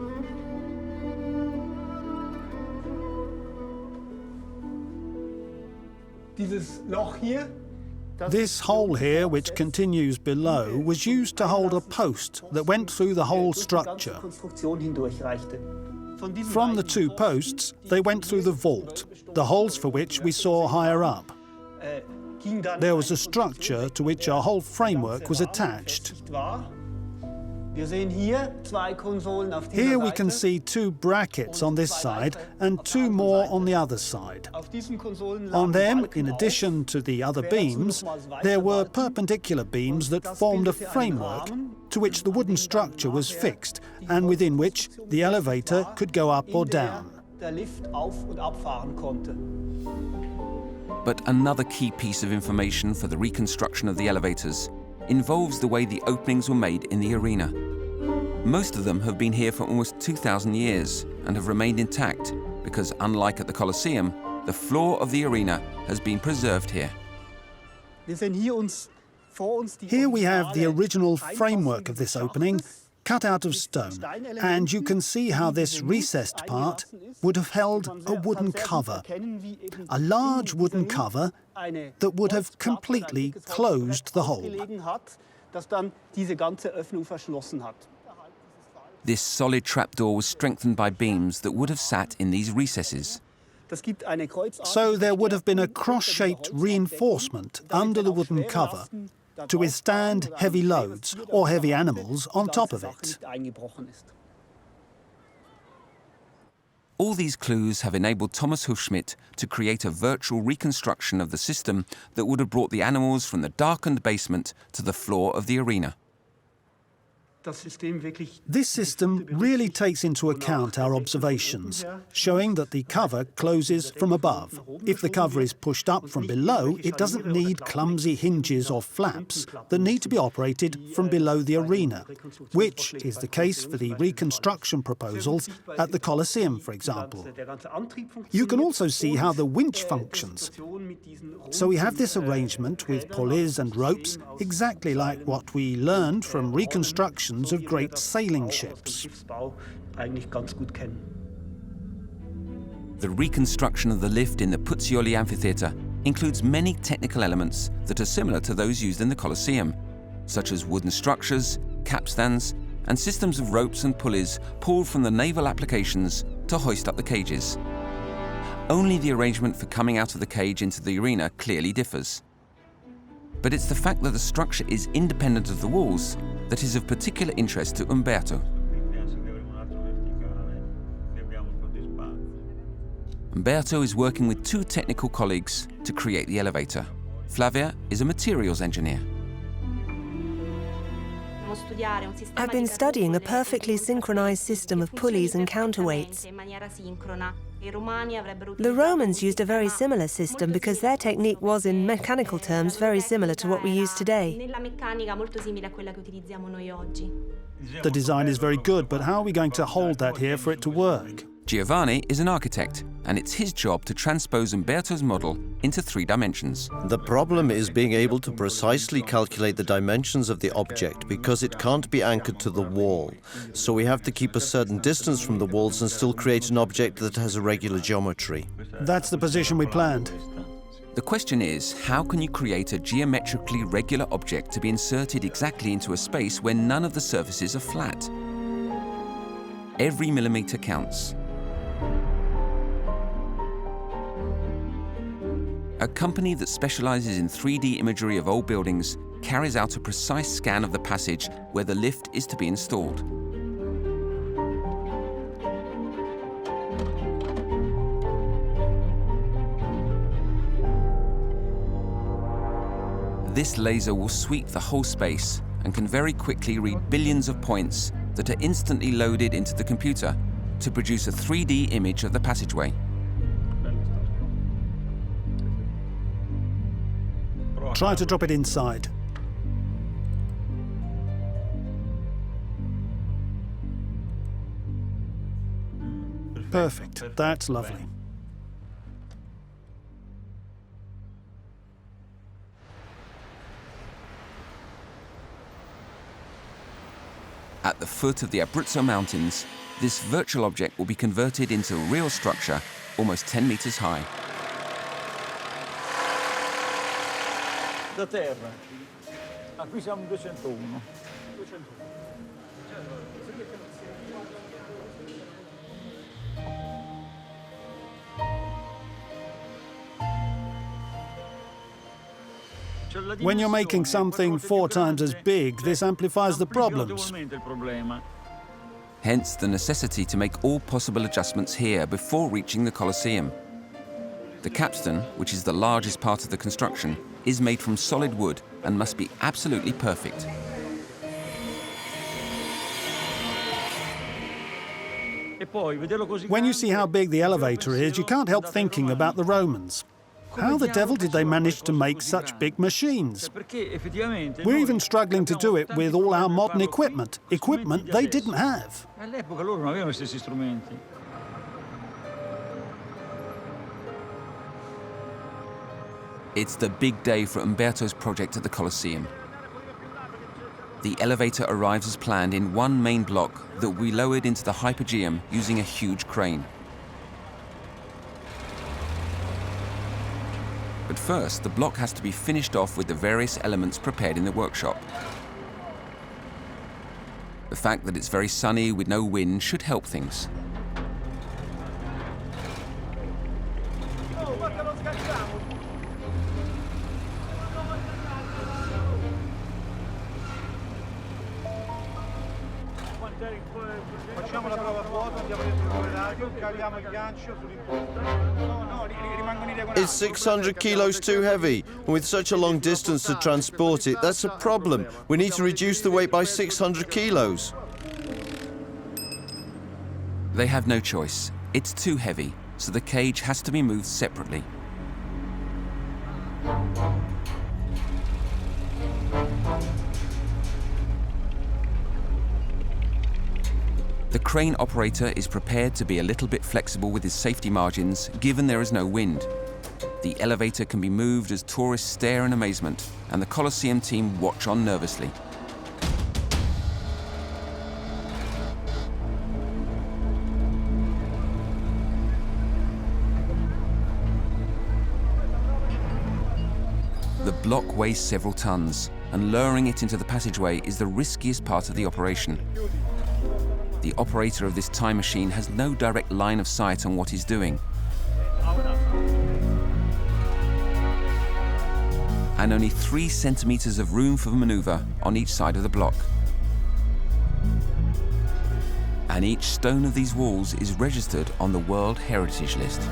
Speaker 4: This hole here, which continues below, was used to hold a post that went through the whole structure. From the two posts, they went through the vault, the holes for which we saw higher up. There was a structure to which our whole framework was attached. Here we can see two brackets on this side and two more on the other side. On them, in addition to the other beams, there were perpendicular beams that formed a framework to which the wooden structure was fixed and within which the elevator could go up or down.
Speaker 1: But another key piece of information for the reconstruction of the elevators involves the way the openings were made in the arena. Most of them have been here for almost 2,000 years and have remained intact because, unlike at the Colosseum, the floor of the arena has been preserved here.
Speaker 4: Here we have the original framework of this opening, cut out of stone, and you can see how this recessed part would have held a wooden cover, a large wooden cover that would have completely closed the hole.
Speaker 1: This solid trapdoor was strengthened by beams that would have sat in these recesses.
Speaker 4: So there would have been a cross-shaped reinforcement under the wooden cover to withstand heavy loads or heavy animals on top of it.
Speaker 1: All these clues have enabled Thomas Hufschmidt to create a virtual reconstruction of the system that would have brought the animals from the darkened basement to the floor of the arena.
Speaker 4: This system really takes into account our observations, showing that the cover closes from above. If the cover is pushed up from below, it doesn't need clumsy hinges or flaps that need to be operated from below the arena, which is the case for the reconstruction proposals at the Colosseum, for example. You can also see how the winch functions. So we have this arrangement with pulleys and ropes, exactly like what we learned from reconstruction of great sailing ships.
Speaker 1: The reconstruction of the lift in the Puzioli amphitheater includes many technical elements that are similar to those used in the Colosseum, such as wooden structures, capstans, and systems of ropes and pulleys pulled from the naval applications to hoist up the cages. Only the arrangement for coming out of the cage into the arena clearly differs. But it's the fact that the structure is independent of the walls that is of particular interest to Umberto. Umberto is working with two technical colleagues to create the elevator. Flavia is a materials engineer.
Speaker 8: I've been studying a perfectly synchronized system of pulleys and counterweights. The Romans used a very similar system because their technique was, in mechanical terms, very similar to what we use today.
Speaker 4: The design is very good, but how are we going to hold that here for it to work?
Speaker 1: Giovanni is an architect, and it's his job to transpose Umberto's model into 3 dimensions.
Speaker 3: The problem is being able to precisely calculate the dimensions of the object because it can't be anchored to the wall. So we have to keep a certain distance from the walls and still create an object that has a regular geometry.
Speaker 4: That's the position we planned.
Speaker 1: The question is, how can you create a geometrically regular object to be inserted exactly into a space where none of the surfaces are flat? Every millimeter counts. A company that specializes in 3D imagery of old buildings carries out a precise scan of the passage where the lift is to be installed. This laser will sweep the whole space and can very quickly read billions of points that are instantly loaded into the computer to produce a 3D image of the passageway.
Speaker 4: Try to drop it inside. Perfect. That's lovely.
Speaker 1: At the foot of the Abruzzo Mountains, this virtual object will be converted into a real structure almost 10 meters high.
Speaker 10: Da terra. Qui siamo 201.
Speaker 4: When you're making something 4 times as big, this amplifies the problems.
Speaker 1: Hence the necessity to make all possible adjustments here before reaching the Colosseum. The capstan, which is the largest part of the construction, is made from solid wood and must be absolutely perfect.
Speaker 4: When you see how big the elevator is, you can't help thinking about the Romans. How the devil did they manage to make such big machines? We're even struggling to do it with all our modern equipment they didn't have.
Speaker 1: It's the big day for Umberto's project at the Colosseum. The elevator arrives as planned in one main block that will be lowered into the hypogeum using a huge crane. But first, the block has to be finished off with the various elements prepared in the workshop. The fact that it's very sunny with no wind should help things.
Speaker 3: Is 600 kilos too heavy? And with such a long distance to transport it, that's a problem. We need to reduce the weight by 600 kilos.
Speaker 1: They have no choice. It's too heavy, so the cage has to be moved separately. The crane operator is prepared to be a little bit flexible with his safety margins, given there is no wind. The elevator can be moved as tourists stare in amazement, and the Colosseum team watch on nervously. The block weighs several tons, and lowering it into the passageway is the riskiest part of the operation. The operator of this time machine has no direct line of sight on what he's doing. And only 3 centimeters of room for maneuver on each side of the block. And each stone of these walls is registered on the World Heritage List.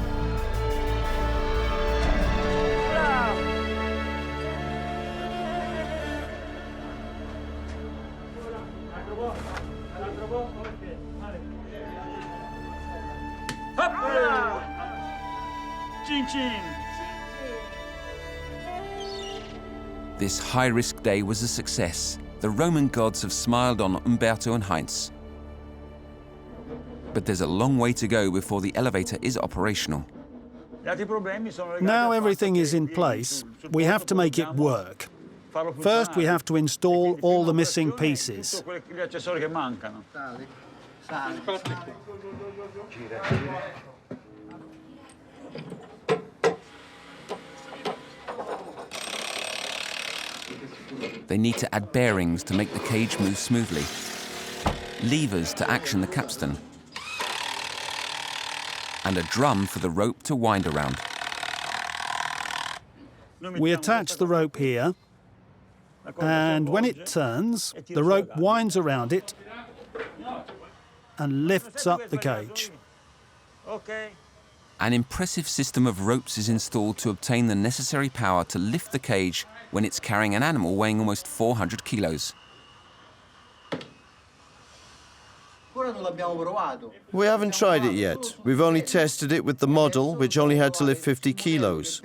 Speaker 1: This high-risk day was a success. The Roman gods have smiled on Umberto and Heinz. But there's a long way to go before the elevator is operational.
Speaker 4: Now everything is in place, we have to make it work. First, we have to install all the missing pieces.
Speaker 1: They need to add bearings to make the cage move smoothly, levers to action the capstan, and a drum for the rope to wind around.
Speaker 4: We attach the rope here, and when it turns, the rope winds around it and lifts up the cage.
Speaker 1: An impressive system of ropes is installed to obtain the necessary power to lift the cage when it's carrying an animal weighing almost 400 kilos.
Speaker 3: We haven't tried it yet. We've only tested it with the model, which only had to lift 50 kilos.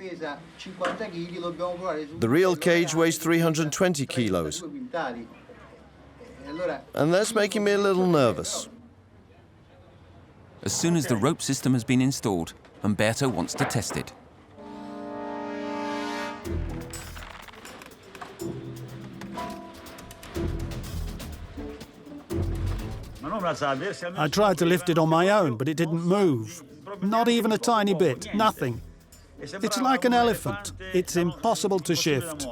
Speaker 3: The real cage weighs 320 kilos. And that's making me a little nervous.
Speaker 1: As soon as the rope system has been installed, Umberto wants to test it.
Speaker 4: I tried to lift it on my own, but it didn't move. Not even a tiny bit, nothing. It's like an elephant. It's impossible to shift.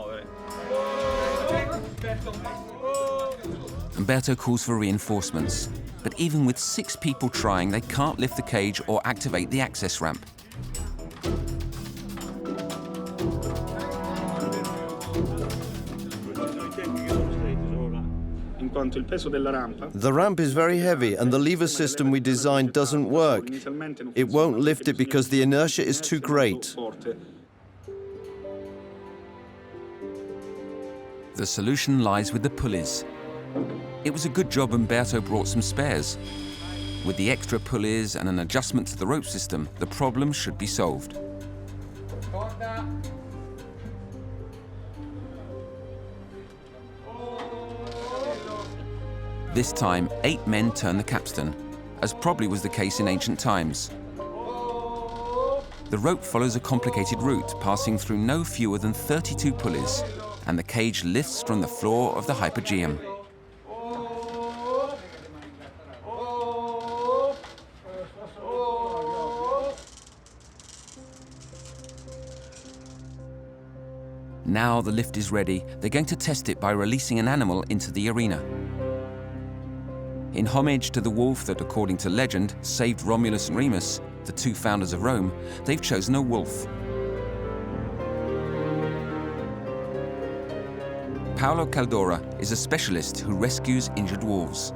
Speaker 1: Umberto calls for reinforcements, but even with 6 people trying, they can't lift the cage or activate the access ramp.
Speaker 3: The ramp is very heavy and the lever system we designed doesn't work. It won't lift it because the inertia is too great.
Speaker 1: The solution lies with the pulleys. It was a good job Umberto brought some spares. With the extra pulleys and an adjustment to the rope system, the problem should be solved. This time, 8 men turn the capstan, as probably was the case in ancient times. The rope follows a complicated route, passing through no fewer than 32 pulleys, and the cage lifts from the floor of the hypogeum. Now the lift is ready, they're going to test it by releasing an animal into the arena. In homage to the wolf that, according to legend, saved Romulus and Remus, the 2 founders of Rome, they've chosen a wolf. Paolo Caldora is a specialist who rescues injured wolves.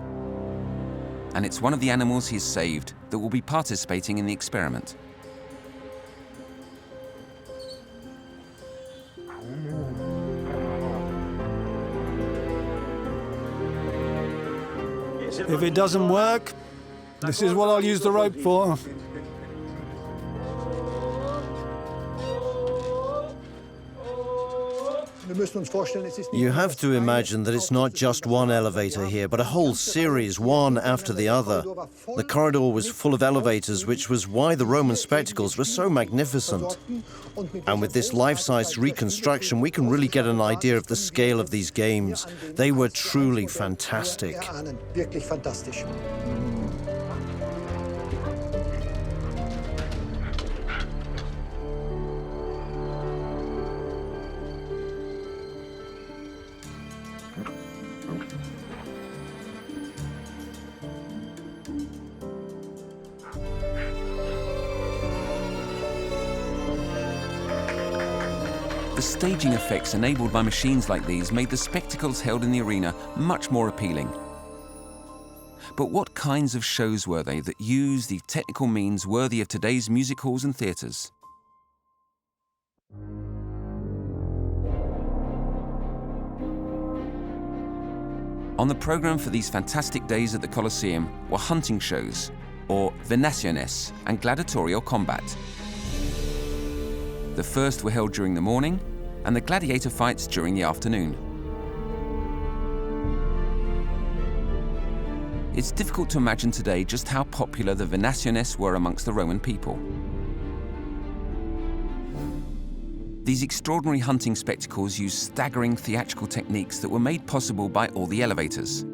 Speaker 1: And it's one of the animals he's saved that will be participating in the experiment.
Speaker 4: If it doesn't work, this is what I'll use the rope for.
Speaker 3: You have to imagine that it's not just one elevator here, but a whole series, one after the other. The corridor was full of elevators, which was why the Roman spectacles were so magnificent. And with this life-size reconstruction, we can really get an idea of the scale of these games. They were truly fantastic.
Speaker 1: The staging effects enabled by machines like these made the spectacles held in the arena much more appealing. But what kinds of shows were they that used the technical means worthy of today's music halls and theatres? On the programme for these fantastic days at the Colosseum were hunting shows, or venaciones, and gladiatorial combat. The first were held during the morning, and the gladiator fights during the afternoon. It's difficult to imagine today just how popular the venaciones were amongst the Roman people. These extraordinary hunting spectacles used staggering theatrical techniques that were made possible by all the elevators.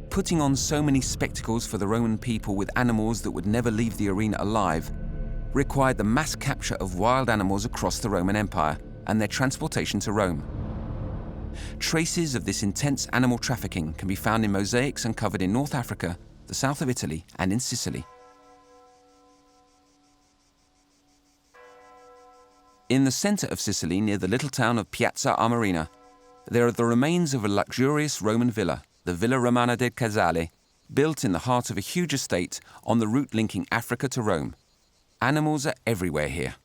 Speaker 1: Putting on so many spectacles for the Roman people with animals that would never leave the arena alive required the mass capture of wild animals across the Roman Empire and their transportation to Rome. Traces of this intense animal trafficking can be found in mosaics uncovered in North Africa, the south of Italy, and in Sicily. In the center of Sicily, near the little town of Piazza Armerina, there are the remains of a luxurious Roman villa, the Villa Romana del Casale, built in the heart of a huge estate on the route linking Africa to Rome. Animals are everywhere here.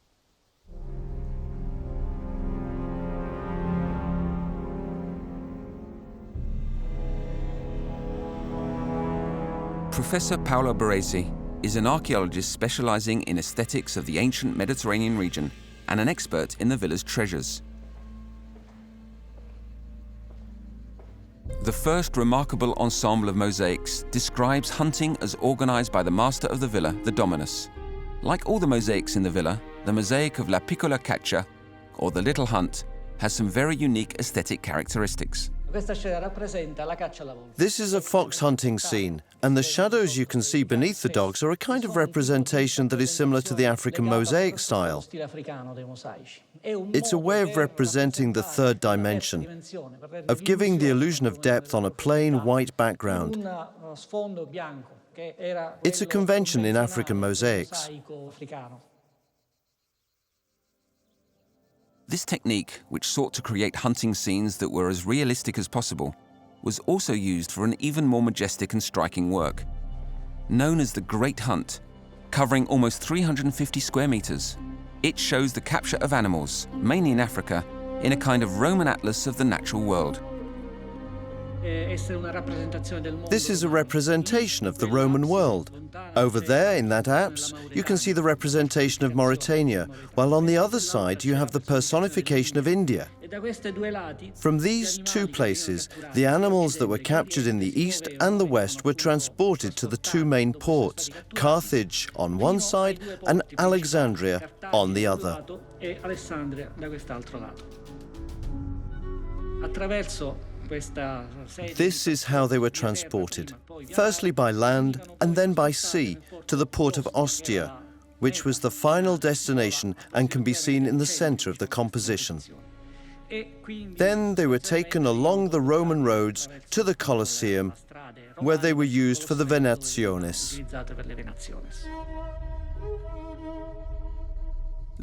Speaker 1: Professor Paolo Baresi is an archaeologist specializing in aesthetics of the ancient Mediterranean region and an expert in the villa's treasures. The first remarkable ensemble of mosaics describes hunting as organized by the master of the villa, the dominus. Like all the mosaics in the villa, the mosaic of La Piccola Caccia, or the Little Hunt, has some very unique aesthetic characteristics.
Speaker 3: This is a fox hunting scene, and the shadows you can see beneath the dogs are a kind of representation that is similar to the African mosaic style. It's a way of representing the third dimension, of giving the illusion of depth on a plain white background. It's a convention in African mosaics.
Speaker 1: This technique, which sought to create hunting scenes that were as realistic as possible, was also used for an even more majestic and striking work. Known as the Great Hunt, covering almost 350 square meters, it shows the capture of animals, mainly in Africa, in a kind of Roman atlas of the natural world.
Speaker 3: This is a representation of the Roman world. Over there, in that apse, you can see the representation of Mauritania, while on the other side you have the personification of India. From these two places, the animals that were captured in the east and the west were transported to the two main ports, Carthage on one side and Alexandria on the other. This is how they were transported, firstly by land and then by sea to the port of Ostia, which was the final destination and can be seen in the center of the composition. Then they were taken along the Roman roads to the Colosseum, where they were used for the venationes.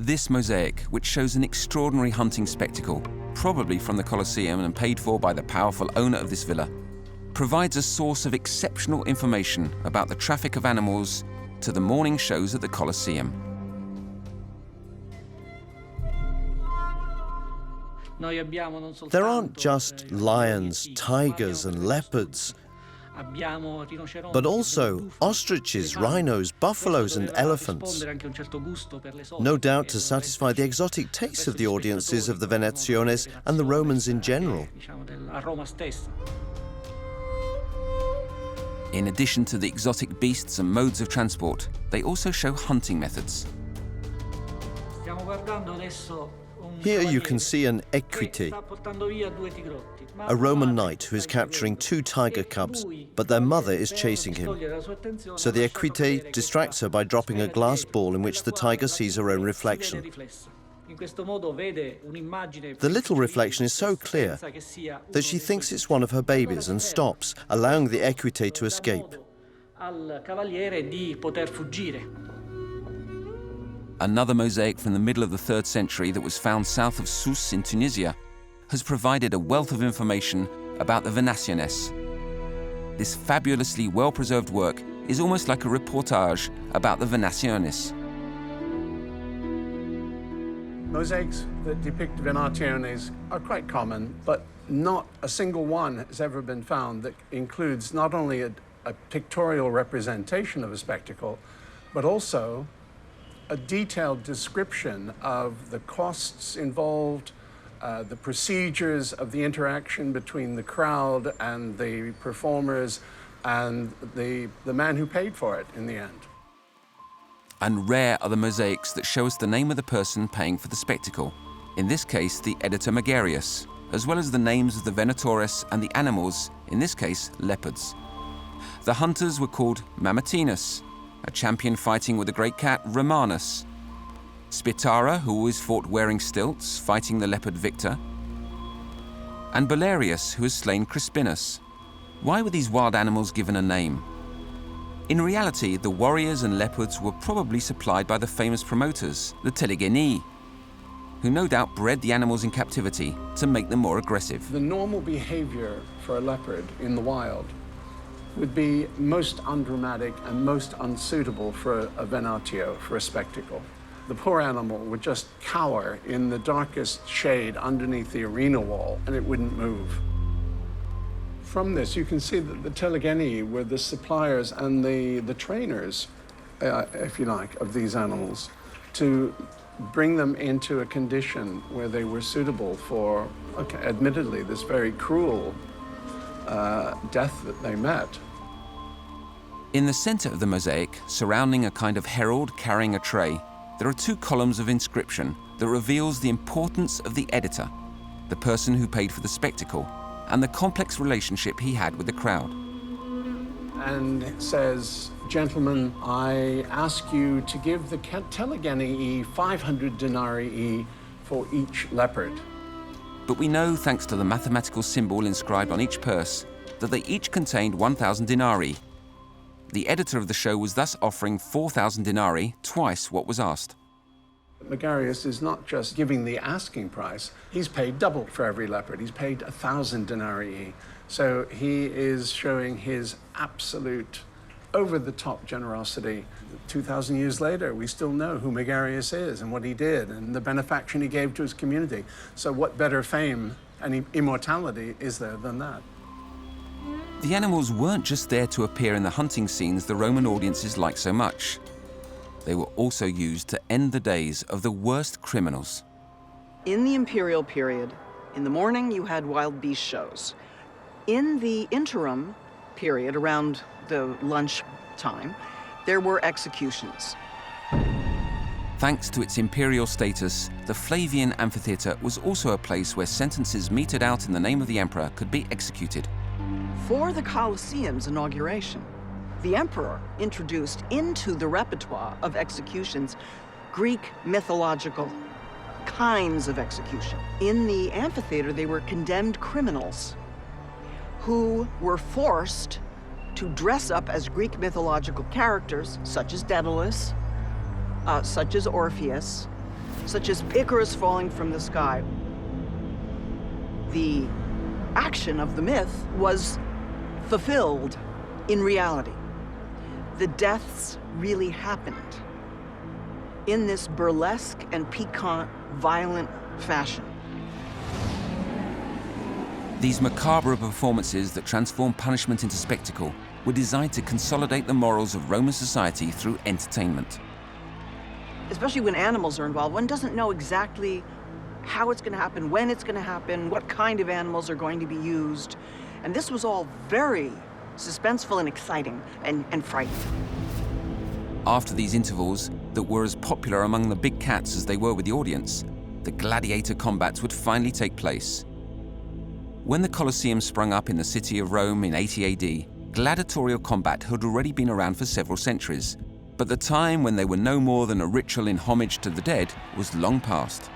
Speaker 1: This mosaic, which shows an extraordinary hunting spectacle, probably from the Colosseum and paid for by the powerful owner of this villa, provides a source of exceptional information about the traffic of animals to the morning shows at the Colosseum.
Speaker 3: There aren't just lions, tigers and leopards, but also ostriches, rhinos, buffaloes and elephants. No doubt to satisfy the exotic tastes of the audiences of the Venationes and the Romans in general.
Speaker 1: In addition to the exotic beasts and modes of transport, they also show hunting methods.
Speaker 3: Here you can see an equite, a Roman knight who is capturing two tiger cubs, but their mother is chasing him. So the equite distracts her by dropping a glass ball in which the tiger sees her own reflection. The little reflection is so clear that she thinks it's one of her babies and stops, allowing the equite to escape.
Speaker 1: Another mosaic from the middle of the 3rd century that was found south of Sousse in Tunisia has provided a wealth of information about the Venationes. This fabulously well-preserved work is almost like a reportage about the Venationes.
Speaker 5: Mosaics that depict Venationes are quite common, but not a single one has ever been found that includes not only a pictorial representation of a spectacle, but also a detailed description of the costs involved, the procedures of the interaction between the crowd and the performers and the man who paid for it in the end.
Speaker 1: And rare are the mosaics that show us the name of the person paying for the spectacle. In this case, the editor Megarius, as well as the names of the venatores and the animals, in this case, leopards. The hunters were called Mamertinus, a champion fighting with the great cat Romanus, Spitara, who always fought wearing stilts, fighting the leopard Victor, and Belarius, who has slain Crispinus. Why were these wild animals given a name? In reality, the warriors and leopards were probably supplied by the famous promoters, the Telegenii, who no doubt bred the animals in captivity to make them more aggressive.
Speaker 5: The normal behavior for a leopard in the wild would be most undramatic and most unsuitable for a venatio, for a spectacle. The poor animal would just cower in the darkest shade underneath the arena wall, and it wouldn't move. From this, you can see that the Telegenii were the suppliers and the trainers, if you like, of these animals, to bring them into a condition where they were suitable for, admittedly, this very cruel death that they met.
Speaker 1: In the center of the mosaic, surrounding a kind of herald carrying a tray, there are 2 columns of inscription that reveals the importance of the editor, the person who paid for the spectacle, and the complex relationship he had with the crowd.
Speaker 5: And says, "Gentlemen, I ask you to give the telegenii 500 denarii for each leopard."
Speaker 1: But we know, thanks to the mathematical symbol inscribed on each purse, that they each contained 1,000 denarii. The editor of the show was thus offering 4,000 denarii, twice what was asked.
Speaker 5: Megarius is not just giving the asking price, he's paid double for every leopard. He's paid 1,000 denarii. So he is showing his absolute over-the-top generosity. 2,000 years later, we still know who Megarius is and what he did and the benefaction he gave to his community. So what better fame and immortality is there than that?
Speaker 1: The animals weren't just there to appear in the hunting scenes the Roman audiences liked so much. They were also used to end the days of the worst criminals.
Speaker 6: In the imperial period, in the morning you had wild beast shows. In the interim period, around the lunch time, there were executions.
Speaker 1: Thanks to its imperial status, the Flavian amphitheater was also a place where sentences meted out in the name of the emperor could be executed.
Speaker 6: For the Colosseum's inauguration, the emperor introduced into the repertoire of executions Greek mythological kinds of execution. In the amphitheater, they were condemned criminals who were forced to dress up as Greek mythological characters, such as Daedalus, such as Orpheus, such as Icarus falling from the sky. The action of the myth was fulfilled in reality. The deaths really happened in this burlesque and piquant, violent fashion.
Speaker 1: These macabre performances that transform punishment into spectacle were designed to consolidate the morals of Roman society through entertainment.
Speaker 6: Especially when animals are involved, one doesn't know exactly how it's going to happen, when it's going to happen, what kind of animals are going to be used. And this was all very suspenseful and exciting and frightening.
Speaker 1: After these intervals that were as popular among the big cats as they were with the audience, the gladiator combats would finally take place. When the Colosseum sprung up in the city of Rome in 80 AD, gladiatorial combat had already been around for several centuries, but the time when they were no more than a ritual in homage to the dead was long past.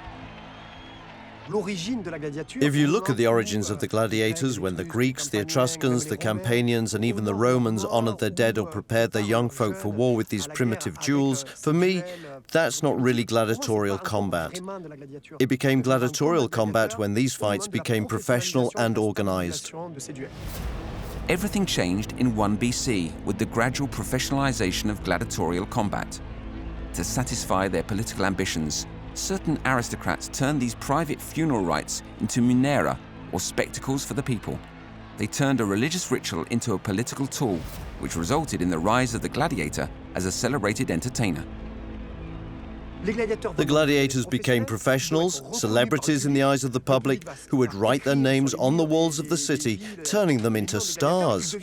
Speaker 3: If you look at the origins of the gladiators, when the Greeks, the Etruscans, the Campanians, and even the Romans honored their dead or prepared their young folk for war with these primitive duels, for me, that's not really gladiatorial combat. It became gladiatorial combat when these fights became professional and organized.
Speaker 1: Everything changed in 1 BC with the gradual professionalization of gladiatorial combat. To satisfy their political ambitions, certain aristocrats turned these private funeral rites into munera, or spectacles for the people. They turned a religious ritual into a political tool, which resulted in the rise of the gladiator as a celebrated entertainer.
Speaker 3: The gladiators became professionals, celebrities in the eyes of the public, who would write their names on the walls of the city, turning them into stars.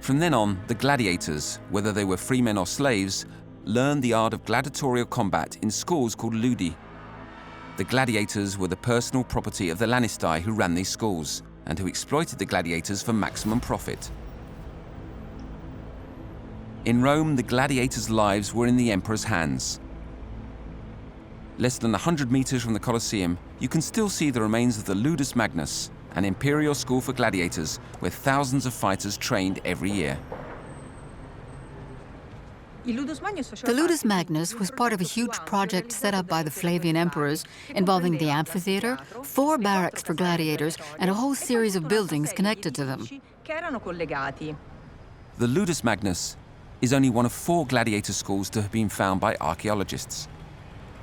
Speaker 1: From then on, the gladiators, whether they were free men or slaves, learned the art of gladiatorial combat in schools called ludi. The gladiators were the personal property of the Lannistae who ran these schools and who exploited the gladiators for maximum profit. In Rome, the gladiators' lives were in the emperor's hands. Less than 100 meters from the Colosseum, you can still see the remains of the Ludus Magnus, an imperial school for gladiators where thousands of fighters trained every year.
Speaker 7: The Ludus Magnus was part of a huge project set up by the Flavian emperors involving the amphitheater, 4 barracks for gladiators, and a whole series of buildings connected to them.
Speaker 1: The Ludus Magnus is only one of 4 gladiator schools to have been found by archaeologists.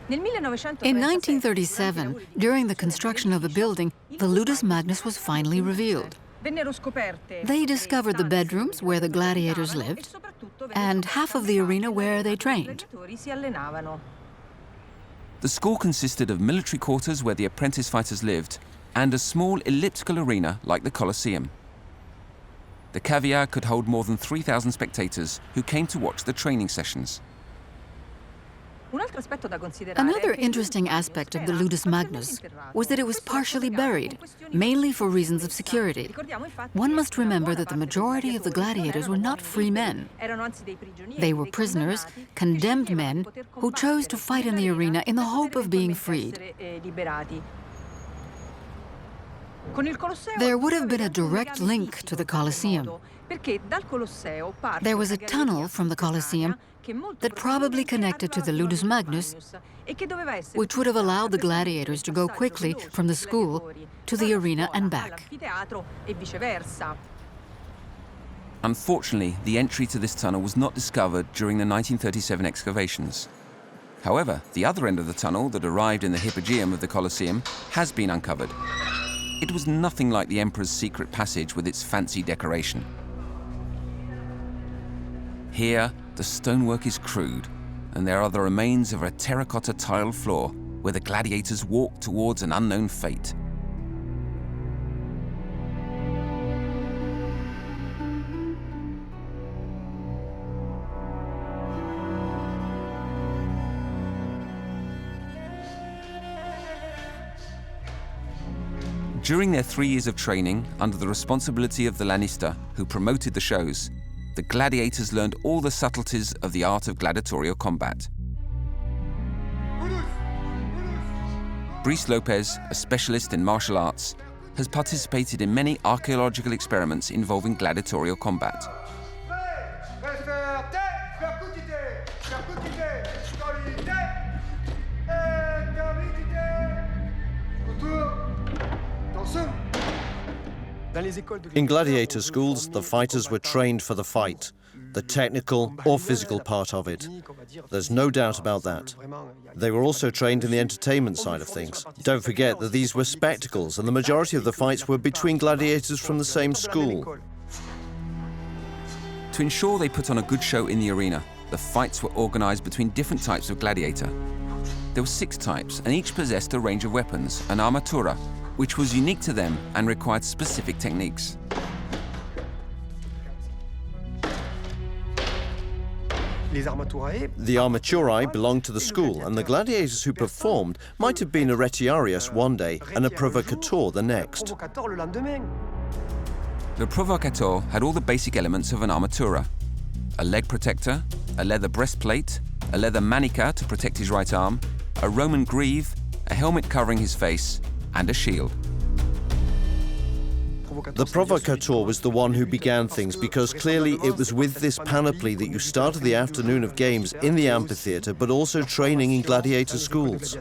Speaker 7: In 1937, during the construction of the building, the Ludus Magnus was finally revealed. They discovered the bedrooms where the gladiators lived and half of the arena where they trained.
Speaker 1: The school consisted of military quarters where the apprentice fighters lived and a small elliptical arena like the Colosseum. The cavea could hold more than 3,000 spectators who came to watch the training sessions.
Speaker 7: Another interesting aspect of the Ludus Magnus was that it was partially buried, mainly for reasons of security. One must remember that the majority of the gladiators were not free men. They were prisoners, condemned men, who chose to fight in the arena in the hope of being freed. There would have been a direct link to the Colosseum. There was a tunnel from the Colosseum that probably connected to the Ludus Magnus, which would have allowed the gladiators to go quickly from the school to the arena and back.
Speaker 1: Unfortunately, the entry to this tunnel was not discovered during the 1937 excavations. However, the other end of the tunnel that arrived in the hypogeum of the Colosseum has been uncovered. It was nothing like the Emperor's secret passage with its fancy decoration. Here, the stonework is crude, and there are the remains of a terracotta tiled floor where the gladiators walk towards an unknown fate. During their 3 years of training, under the responsibility of the lanista, who promoted the shows, the gladiators learned all the subtleties of the art of gladiatorial combat. Brice Lopez, a specialist in martial arts, has participated in many archaeological experiments involving gladiatorial combat.
Speaker 3: In gladiator schools, the fighters were trained for the fight, the technical or physical part of it. There's no doubt about that. They were also trained in the entertainment side of things. Don't forget that these were spectacles, and the majority of the fights were between gladiators from the same school.
Speaker 1: To ensure they put on a good show in the arena, the fights were organized between different types of gladiator. There were 6 types, and each possessed a range of weapons, an armatura, which was unique to them and required specific techniques.
Speaker 3: The armaturae belonged to the school, and the gladiators who performed might have been a retiarius one day and a provocateur the next.
Speaker 1: The provocateur had all the basic elements of an armatura: a leg protector, a leather breastplate, a leather manica to protect his right arm, a Roman greave, a helmet covering his face, and a shield.
Speaker 3: The provocateur was the one who began things, because clearly it was with this panoply that you started the afternoon of games in the amphitheater, but also training in gladiator schools.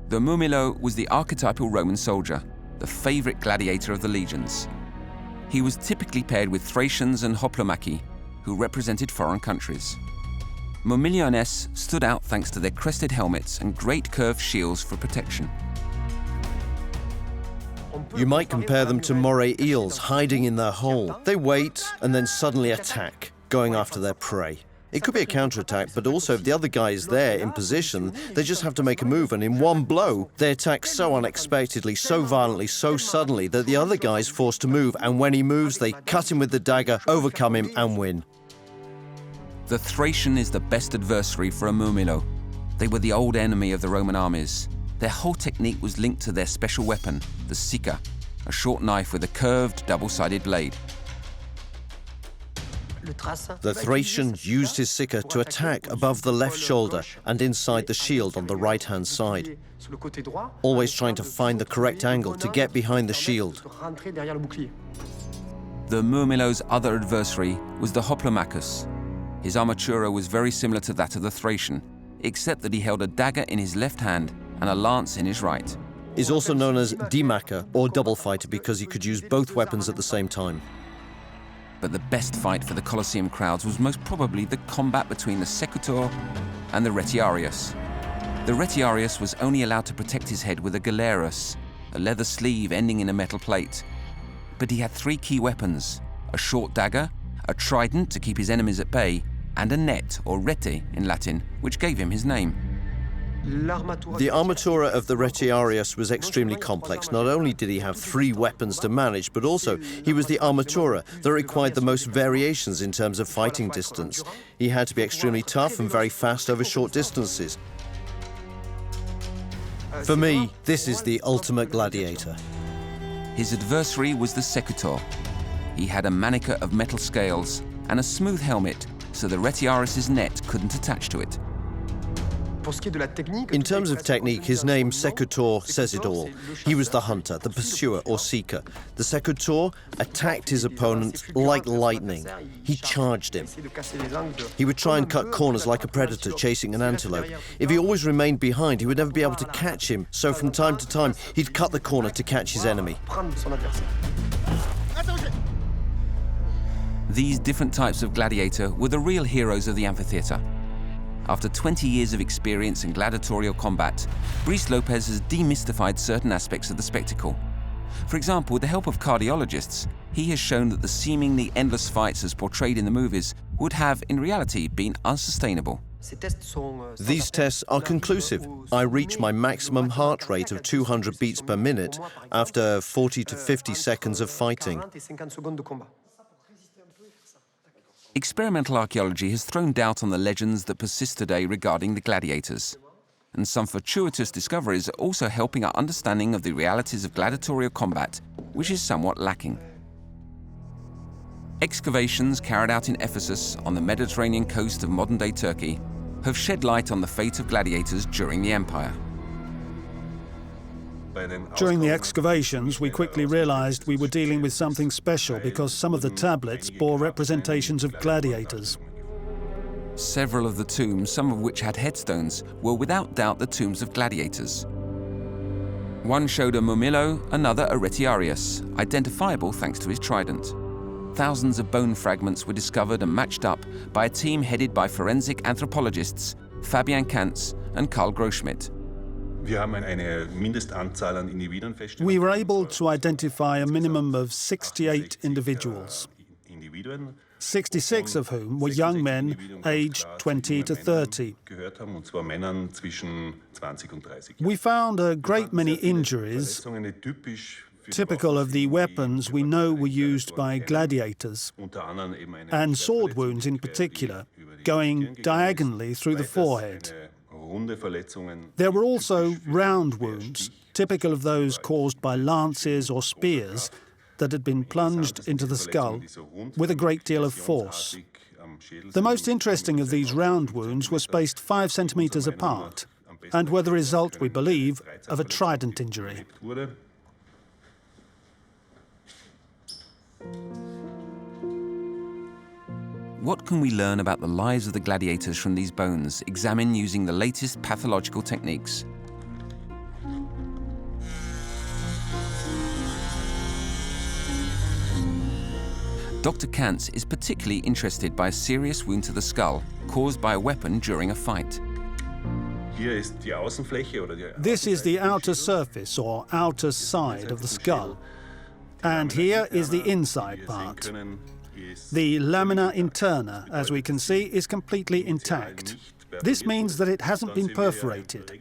Speaker 1: The mumilo was the archetypal Roman soldier, the favorite gladiator of the legions. He was typically paired with Thracians and Hoplomachii, who represented foreign countries. Mumiliones stood out thanks to their crested helmets and great curved shields for protection.
Speaker 3: You might compare them to moray eels hiding in their hole. They wait and then suddenly attack, going after their prey. It could be a counterattack, but also if the other guy is there in position, they just have to make a move, and in one blow, they attack so unexpectedly, so violently, so suddenly that the other guy is forced to move, and when he moves, they cut him with the dagger, overcome him, and win.
Speaker 1: The Thracian is the best adversary for a mumilo. They were the old enemy of the Roman armies. Their whole technique was linked to their special weapon, the sica, a short knife with a curved, double-sided blade.
Speaker 3: The Thracian used his sica to attack above the left shoulder and inside the shield on the right-hand side, always trying to find the correct angle to get behind the shield.
Speaker 1: The mumilo's other adversary was the Hoplomachus. His armatura was very similar to that of the Thracian, except that he held a dagger in his left hand and a lance in his right.
Speaker 3: He's also known as dimacher, or double fighter, because he could use both weapons at the same time.
Speaker 1: But the best fight for the Colosseum crowds was most probably the combat between the secutor and the retiarius. The retiarius was only allowed to protect his head with a galerus, a leather sleeve ending in a metal plate. But he had 3 key weapons: a short dagger, a trident to keep his enemies at bay, and a net, or rete in Latin, which gave him his name.
Speaker 3: The armatura of the retiarius was extremely complex. Not only did he have 3 weapons to manage, but also he was the armatura that required the most variations in terms of fighting distance. He had to be extremely tough and very fast over short distances. For me, this is the ultimate gladiator.
Speaker 1: His adversary was the secutor. He had a manica of metal scales and a smooth helmet, so the retiarius's net couldn't attach to it.
Speaker 3: In terms of technique, his name, secutor, says it all. He was the hunter, the pursuer or seeker. The secutor attacked his opponent like lightning. He charged him. He would try and cut corners like a predator chasing an antelope. If he always remained behind, he would never be able to catch him, so from time to time, he'd cut the corner to catch his enemy.
Speaker 1: These different types of gladiator were the real heroes of the amphitheater. After 20 years of experience in gladiatorial combat, Brice Lopez has demystified certain aspects of the spectacle. For example, with the help of cardiologists, he has shown that the seemingly endless fights as portrayed in the movies would have, in reality, been unsustainable.
Speaker 3: These tests are conclusive. I reach my maximum heart rate of 200 beats per minute after 40 to 50 seconds of fighting.
Speaker 1: Experimental archaeology has thrown doubt on the legends that persist today regarding the gladiators. And some fortuitous discoveries are also helping our understanding of the realities of gladiatorial combat, which is somewhat lacking. Excavations carried out in Ephesus on the Mediterranean coast of modern-day Turkey have shed light on the fate of gladiators during the empire.
Speaker 4: During the excavations, we quickly realized we were dealing with something special because some of the tablets bore representations of gladiators.
Speaker 1: Several of the tombs, some of which had headstones, were without doubt the tombs of gladiators. One showed a mumillo, another a retiarius, identifiable thanks to his trident. Thousands of bone fragments were discovered and matched up by a team headed by forensic anthropologists Fabian Kantz and Karl Groschmidt.
Speaker 4: We were able to identify a minimum of 68 individuals, 66 of whom were young men aged 20 to 30. We found a great many injuries, typical of the weapons we know were used by gladiators, and sword wounds in particular, going diagonally through the forehead. There were also round wounds, typical of those caused by lances or spears that had been plunged into the skull with a great deal of force. The most interesting of these round wounds were spaced 5 centimeters apart and were the result, we believe, of a trident injury.
Speaker 1: What can we learn about the lives of the gladiators from these bones, examined using the latest pathological techniques? Dr. Kantz is particularly interested by a serious wound to the skull caused by a weapon during a fight.
Speaker 4: This is the outer surface or outer side of the skull, and here is the inside part. The lamina interna, as we can see, is completely intact. This means that it hasn't been perforated.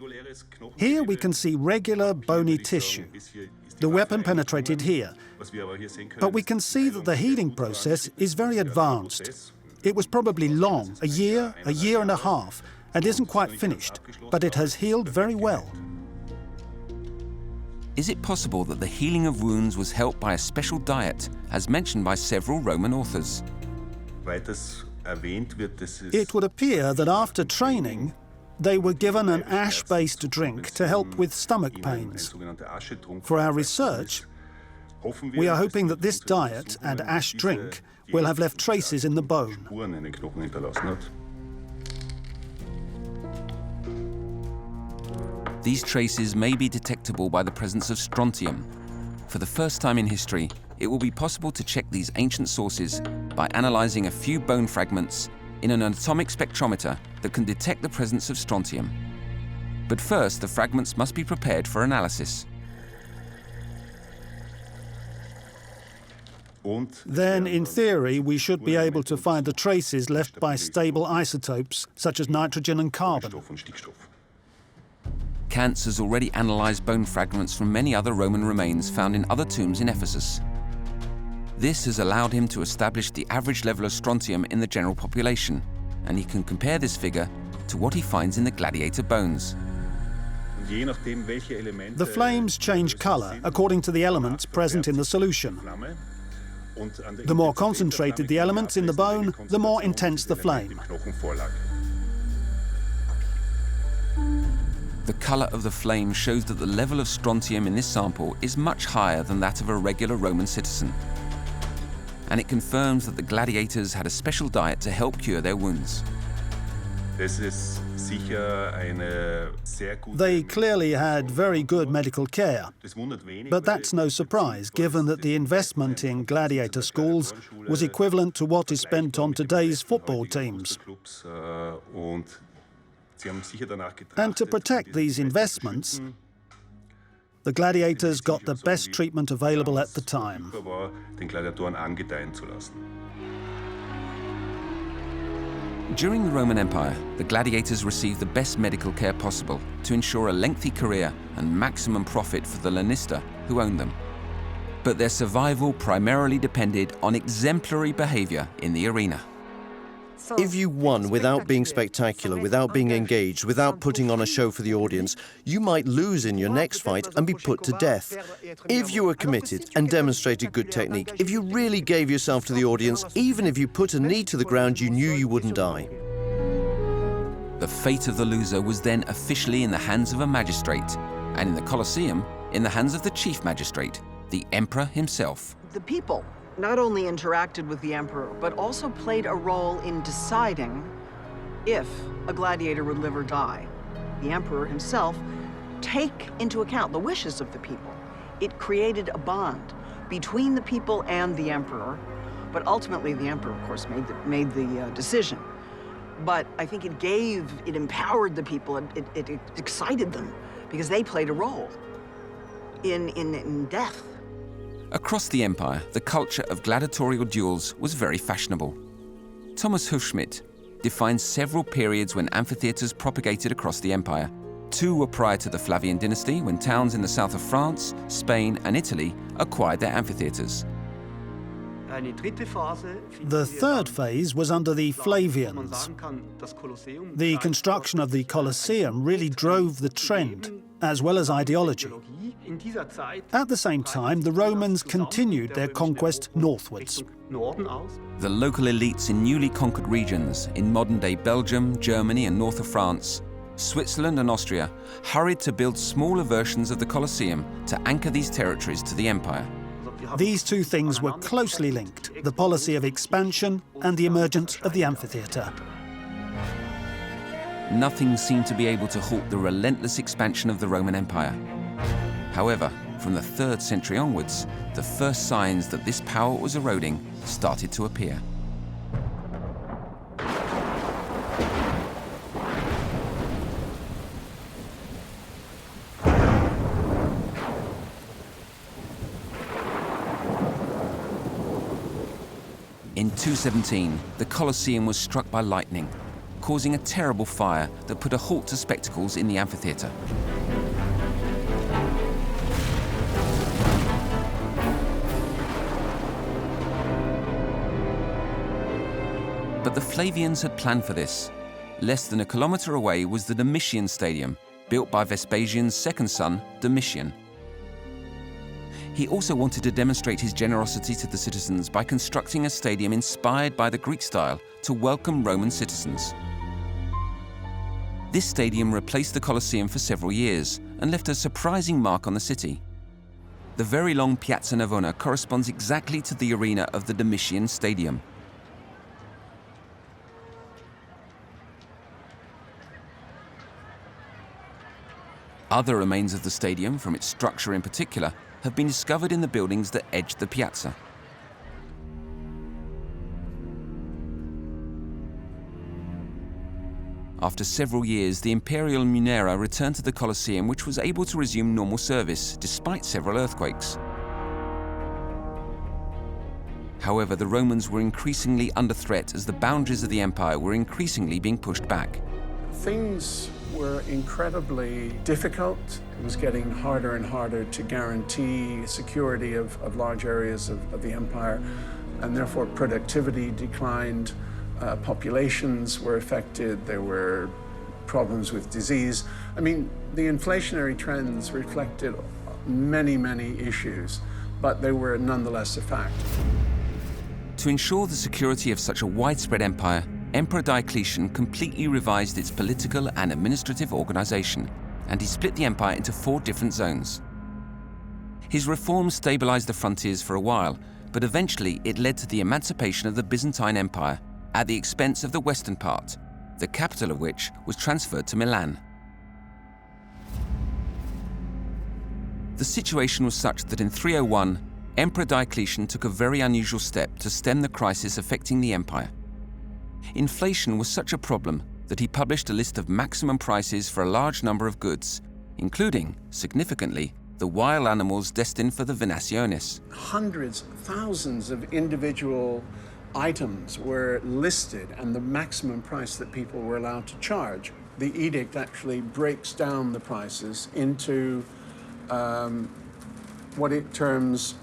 Speaker 4: Here we can see regular bony tissue. The weapon penetrated here, but we can see that the healing process is very advanced. It was probably long, a year and a half, and isn't quite finished, but it has healed very well.
Speaker 1: Is it possible that the healing of wounds was helped by a special diet, as mentioned by several Roman authors?
Speaker 4: It would appear that after training, they were given an ash-based drink to help with stomach pains. For our research, we are hoping that this diet and ash drink will have left traces in the bone.
Speaker 1: These traces may be detectable by the presence of strontium. For the first time in history, it will be possible to check these ancient sources by analyzing a few bone fragments in an atomic spectrometer that can detect the presence of strontium. But first, the fragments must be prepared for analysis.
Speaker 4: Then, in theory, we should be able to find the traces left by stable isotopes, such as nitrogen and carbon.
Speaker 1: Kantz has already analysed bone fragments from many other Roman remains found in other tombs in Ephesus. This has allowed him to establish the average level of strontium in the general population, and he can compare this figure to what he finds in the gladiator bones.
Speaker 4: The flames change colour according to the elements present in the solution. The more concentrated the elements in the bone, the more intense the flame.
Speaker 1: The colour of the flame shows that the level of strontium in this sample is much higher than that of a regular Roman citizen. And it confirms that the gladiators had a special diet to help cure their wounds.
Speaker 4: They clearly had very good medical care, but that's no surprise given that the investment in gladiator schools was equivalent to what is spent on today's football teams. And to protect these investments, the gladiators got the best treatment available at the time.
Speaker 1: During the Roman Empire, the gladiators received the best medical care possible to ensure a lengthy career and maximum profit for the lanista who owned them. But their survival primarily depended on exemplary behaviour in the arena.
Speaker 3: If you won without being spectacular, without being engaged, without putting on a show for the audience, you might lose in your next fight and be put to death. If you were committed and demonstrated good technique, if you really gave yourself to the audience, even if you put a knee to the ground, you knew you wouldn't die.
Speaker 1: The fate of the loser was then officially in the hands of a magistrate, and in the Colosseum, in the hands of the chief magistrate, the emperor himself.
Speaker 6: The people not only interacted with the emperor, but also played a role in deciding if a gladiator would live or die. The emperor himself take into account the wishes of the people. It created a bond between the people and the emperor, but ultimately the emperor, of course, made the decision. But I think it empowered the people, it excited them, because they played a role in death.
Speaker 1: Across the empire, the culture of gladiatorial duels was very fashionable. Thomas Hufschmidt defines several periods when amphitheatres propagated across the empire. 2 were prior to the Flavian dynasty, when towns in the south of France, Spain and Italy acquired their amphitheatres.
Speaker 4: The third phase was under the Flavians. The construction of the Colosseum really drove the trend, as well as ideology. At the same time, the Romans continued their conquest northwards.
Speaker 1: The local elites in newly conquered regions, in modern-day Belgium, Germany and north of France, Switzerland and Austria, hurried to build smaller versions of the Colosseum to anchor these territories to the empire.
Speaker 4: These two things were closely linked, the policy of expansion and the emergence of the amphitheater.
Speaker 1: Nothing seemed to be able to halt the relentless expansion of the Roman Empire. However, from the 3rd century onwards, the first signs that this power was eroding started to appear. In 217, the Colosseum was struck by lightning, causing a terrible fire that put a halt to spectacles in the amphitheater. But the Flavians had planned for this. Less than a kilometre away was the Domitian Stadium, built by Vespasian's second son, Domitian. He also wanted to demonstrate his generosity to the citizens by constructing a stadium inspired by the Greek style to welcome Roman citizens. This stadium replaced the Colosseum for several years and left a surprising mark on the city. The very long Piazza Navona corresponds exactly to the arena of the Domitian Stadium. Other remains of the stadium, from its structure in particular, have been discovered in the buildings that edge the piazza. After several years, the Imperial Munera returned to the Colosseum, which was able to resume normal service despite several earthquakes. However, the Romans were increasingly under threat as the boundaries of the empire were increasingly being pushed back.
Speaker 5: Things were incredibly difficult. It was getting harder and harder to guarantee security of large areas of the empire, and therefore productivity declined, populations were affected, there were problems with disease. I mean, the inflationary trends reflected many, many issues, but they were nonetheless a fact.
Speaker 1: To ensure the security of such a widespread empire, Emperor Diocletian completely revised its political and administrative organization, and he split the empire into 4 different zones. His reforms stabilized the frontiers for a while, but eventually it led to the emancipation of the Byzantine Empire at the expense of the western part, the capital of which was transferred to Milan. The situation was such that in 301, Emperor Diocletian took a very unusual step to stem the crisis affecting the empire. Inflation was such a problem that he published a list of maximum prices for a large number of goods, including, significantly, the wild animals destined for the venationes.
Speaker 5: Hundreds, thousands of individual items were listed and the maximum price that people were allowed to charge. The edict actually breaks down the prices into what it terms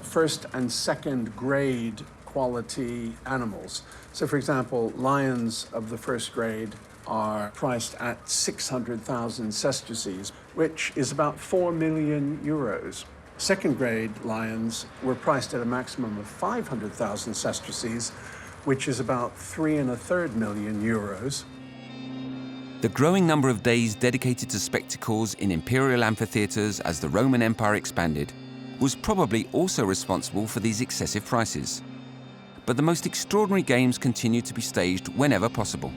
Speaker 5: first and second grade quality animals. So for example, lions of the first grade are priced at 600,000 sesterces, which is about 4 million euros. Second grade lions were priced at a maximum of 500,000 sesterces, which is about 3.25 million euros.
Speaker 1: The growing number of days dedicated to spectacles in imperial amphitheaters as the Roman Empire expanded was probably also responsible for these excessive prices. But the most extraordinary games continued to be staged whenever possible.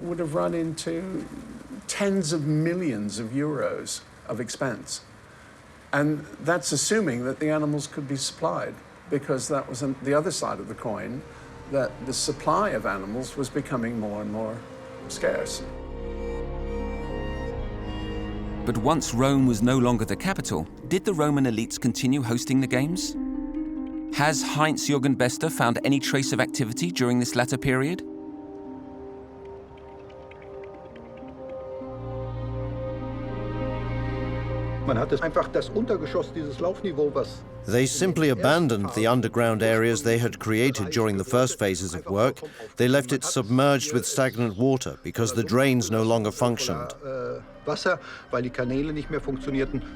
Speaker 5: Would have run into tens of millions of euros of expense. And that's assuming that the animals could be supplied, because that was the other side of the coin, that the supply of animals was becoming more and more scarce.
Speaker 1: But once Rome was no longer the capital, did the Roman elites continue hosting the games? Has Heinz-Jürgen Bester found any trace of activity during this latter period?
Speaker 3: They simply abandoned the underground areas they had created during the first phases of work. They left it submerged with stagnant water because the drains no longer functioned.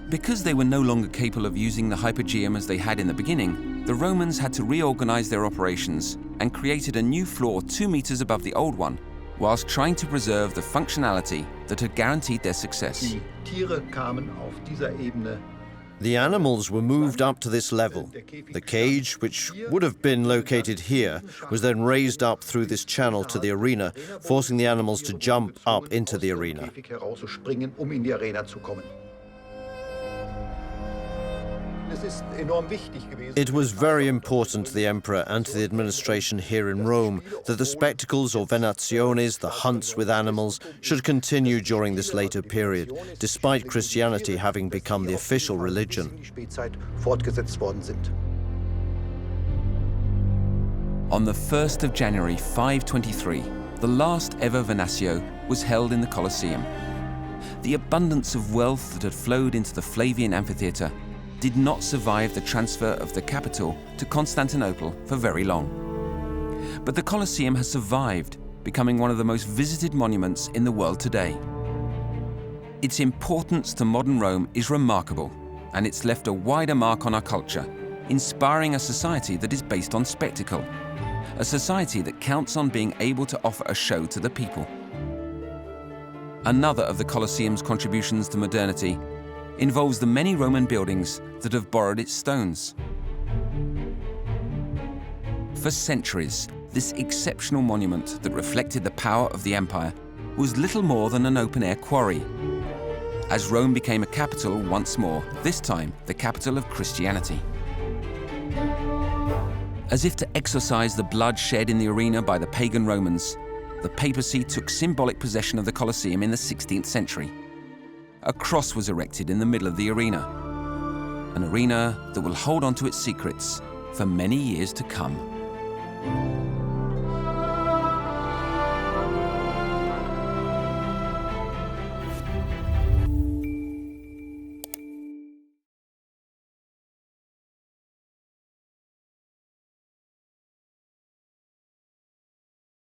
Speaker 1: Because they were no longer capable of using the hypogeum as they had in the beginning, the Romans had to reorganize their operations and created a new floor 2 meters above the old one, whilst trying to preserve the functionality that had guaranteed their success.
Speaker 3: The animals were moved up to this level. The cage, which would have been located here, was then raised up through this channel to the arena, forcing the animals to jump up into the arena. It was very important to the emperor and to the administration here in Rome that the spectacles or venationes, the hunts with animals, should continue during this later period, despite Christianity having become the official religion.
Speaker 1: On the 1st of January 523, the last ever venatio was held in the Colosseum. The abundance of wealth that had flowed into the Flavian amphitheater did not survive the transfer of the capital to Constantinople for very long. But the Colosseum has survived, becoming one of the most visited monuments in the world today. Its importance to modern Rome is remarkable, and it's left a wider mark on our culture, inspiring a society that is based on spectacle, a society that counts on being able to offer a show to the people. Another of the Colosseum's contributions to modernity involves the many Roman buildings that have borrowed its stones. For centuries, this exceptional monument that reflected the power of the empire was little more than an open-air quarry. As Rome became a capital once more, this time the capital of Christianity. As if to exorcise the blood shed in the arena by the pagan Romans, the papacy took symbolic possession of the Colosseum in the 16th century. A cross was erected in the middle of the arena, an arena that will hold on to its secrets for many years to come.